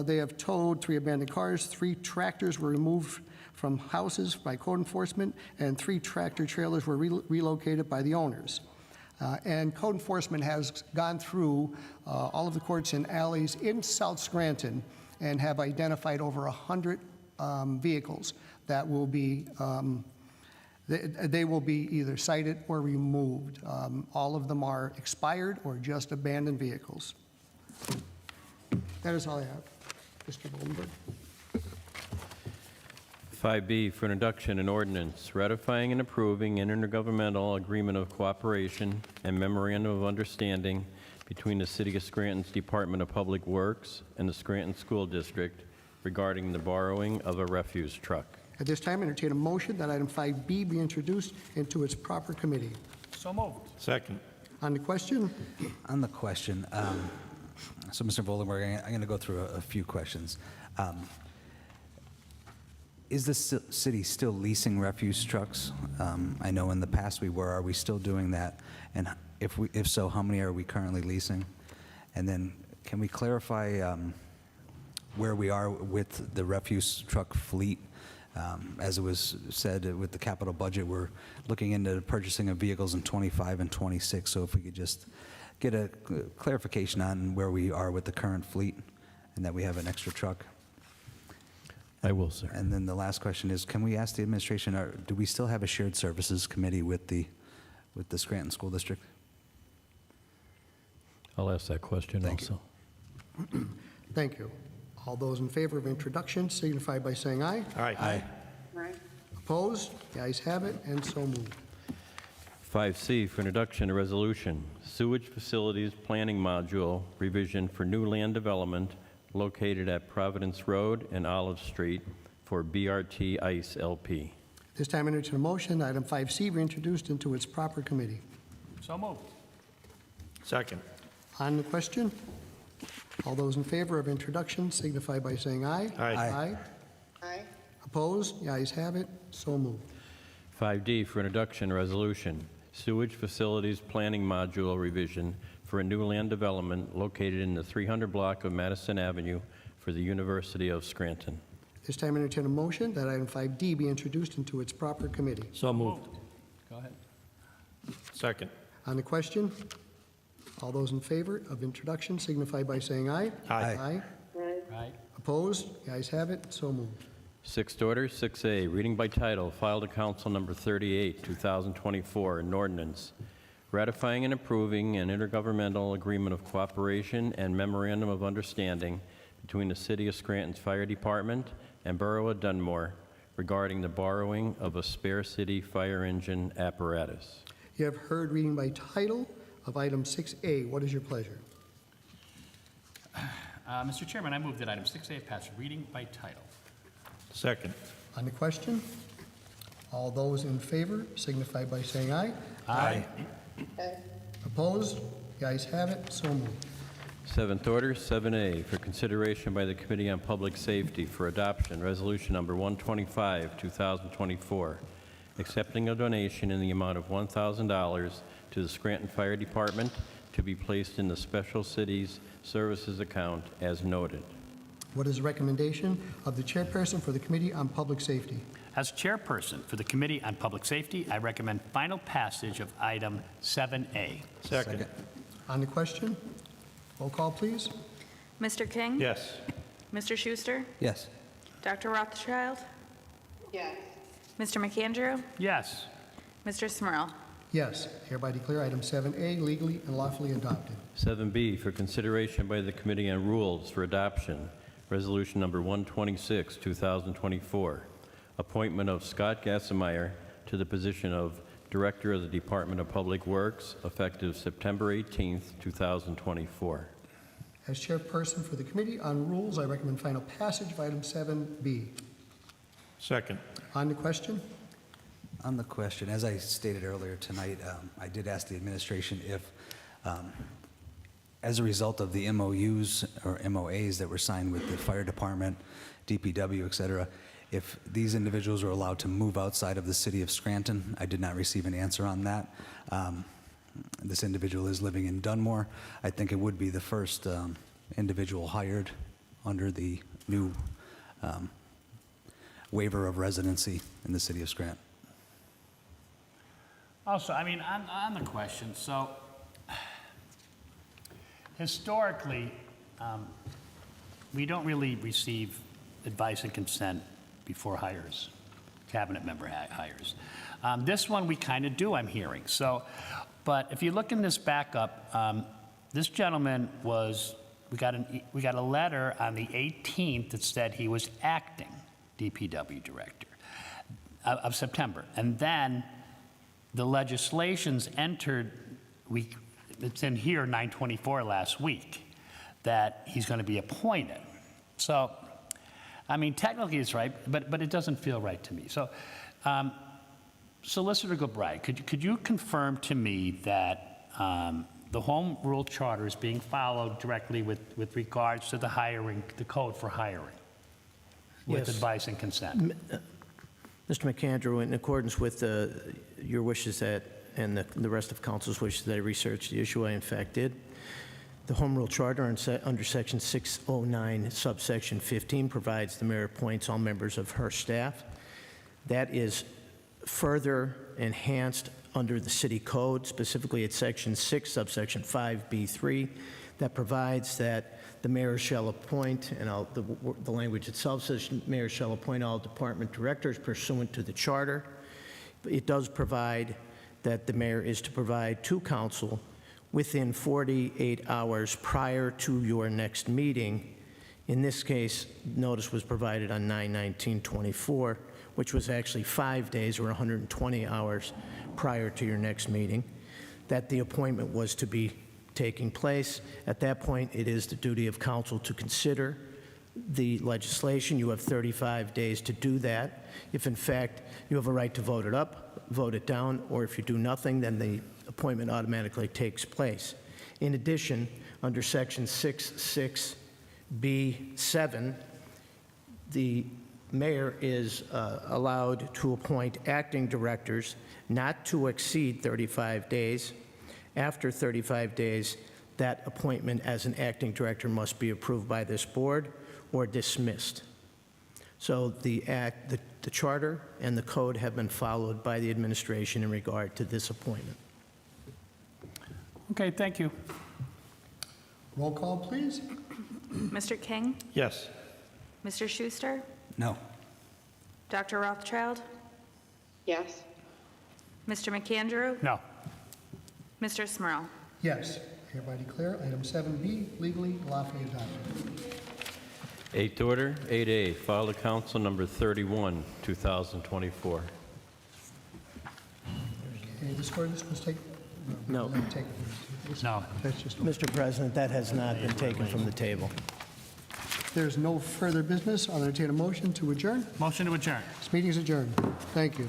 they have towed 3 abandoned cars, 3 tractors were removed from houses by code enforcement, and 3 tractor trailers were relocated by the owners. And code enforcement has gone through all of the courts and alleys in South Scranton and have identified over 100 vehicles that will be, they will be either cited or removed. All of them are expired or just abandoned vehicles. That is all I have. Mr. Voldenberg. 5B for introduction, an ordinance ratifying and approving an intergovernmental agreement of cooperation and memorandum of understanding between the City of Scranton's Department of Public Works and the Scranton School District regarding the borrowing of a refuse truck. At this time, I entertain a motion that item 5B be introduced into its proper committee. So moved. Second. On the question? On the question, so Mr. Voldenberg, I'm going to go through a few questions. Is the city still leasing refuse trucks? I know in the past we were. Are we still doing that? And if so, how many are we currently leasing? And then can we clarify where we are with the refuse truck fleet? As it was said with the capital budget, we're looking into the purchasing of vehicles in 25 and 26. So if we could just get a clarification on where we are with the current fleet and that we have an extra truck. I will, sir. And then the last question is, can we ask the administration, do we still have a shared services committee with the Scranton School District? I'll ask that question also. Thank you. All those in favor of introduction signify by saying aye. Aye. Opposed? The ayes have it, and so moved. 5C for introduction, a resolution, sewage facilities planning module revision for new land development located at Providence Road and Olive Street for BRT ICE LP. This time, entertain a motion, item 5C be introduced into its proper committee. So moved. Second. On the question? All those in favor of introduction signify by saying aye. Aye. Aye. Opposed? The ayes have it, so moved. 5D for introduction, a resolution, sewage facilities planning module revision for a new land development located in the 300 block of Madison Avenue for the University of Scranton. This time, entertain a motion that item 5D be introduced into its proper committee. So moved. Go ahead. Second. On the question? All those in favor of introduction signify by saying aye. Aye. Right. Opposed? The ayes have it, so moved. Sixth order, 6A, reading by title, filed to Council number 38, 2024, an ordinance ratifying and approving an intergovernmental agreement of cooperation and memorandum of understanding between the City of Scranton's Fire Department and Borough of Dunmore regarding the borrowing of a spare city fire engine apparatus. You have heard reading by title of item 6A. What is your pleasure? Mr. Chairman, I move that item 6A pass reading by title. Second. On the question? All those in favor signify by saying aye. Aye. Opposed? The ayes have it, so moved. Seventh order, 7A, for consideration by the Committee on Public Safety for adoption, resolution number 125, 2024, accepting a donation in the amount of $1,000 to the Scranton Fire Department to be placed in the Special Cities Services account as noted. What is the recommendation of the chairperson for the Committee on Public Safety? As chairperson for the Committee on Public Safety, I recommend final passage of item 7A. Second. On the question? Roll call, please. Mr. King? Yes. Mr. Schuster? Yes. Dr. Rothchild? Yes. Mr. McAndrew? Yes. Mr. Smurl? Yes. Hereby declare item 7A legally and lawfully adopted. 7B, for consideration by the Committee on Rules for adoption, resolution number 126, 2024, appointment of Scott Gassemeyer to the position of Director of the Department of Public Works, effective September 18th, 2024. As chairperson for the Committee on Rules, I recommend final passage of item 7B. Second. On the question? On the question, as I stated earlier tonight, I did ask the administration if, as a result of the MOUs or MOAs that were signed with the fire department, DPW, et cetera, if these individuals were allowed to move outside of the city of Scranton. I did not receive an answer on that. This individual is living in Dunmore. I think it would be the first individual hired under the new waiver of residency in the city of Scranton. Also, I mean, on the question, so historically, we don't really receive advice and consent before hires, cabinet member hires. This one we kind of do, I'm hearing. So, but if you look in this backup, this gentleman was, we got a letter on the 18th that said he was acting DPW director of September. And then the legislations entered, it's in here 9/24 last week, that he's going to be appointed. So, I mean, technically it's right, but it doesn't feel right to me. So, Solicitor Gilbride, could you confirm to me that the home rule charter is being followed directly with regards to the hiring, the code for hiring, with Yes. advice and consent. Mr. McAndrew, in accordance with your wishes and the rest of council's wishes that I researched the issue, I in fact did. The Home Rule Charter under Section 609, subsection 15, provides the mayor appoints all members of her staff. That is further enhanced under the city code, specifically at Section 6, subsection 5B3, that provides that the mayor shall appoint, and the language itself says mayor shall appoint all department directors pursuant to the charter. It does provide that the mayor is to provide to council within 48 hours prior to your next meeting. In this case, notice was provided on 9/19/24, which was actually 5 days or 120 hours prior to your next meeting, that the appointment was to be taking place. At that point, it is the duty of council to consider the legislation. You have 35 days to do that. If in fact you have a right to vote it up, vote it down, or if you do nothing, then the appointment automatically takes place. In addition, under Section 66B7, the mayor is allowed to appoint acting directors not to exceed 35 days. After 35 days, that appointment as an acting director must be approved by this board or dismissed. So the charter and the code have been followed by the administration in regard to this appointment. Okay, thank you. Roll call, please. Mr. King? Yes. Mr. Schuster? No. Dr. Rothschild? Yes. Mr. McAndrew? No. Mr. Smurl? Yes. Hereby declare item 7B legally lawfully adopted. Eighth order, 8A, file to council number 31, 2024. Okay, this ordinance was taken? No. Take it. No. That's just, Mr. President, that has not been taken from the table. there's no further business. I'll entertain a motion to adjourn. Motion to adjourn. This meeting is adjourned. Thank you.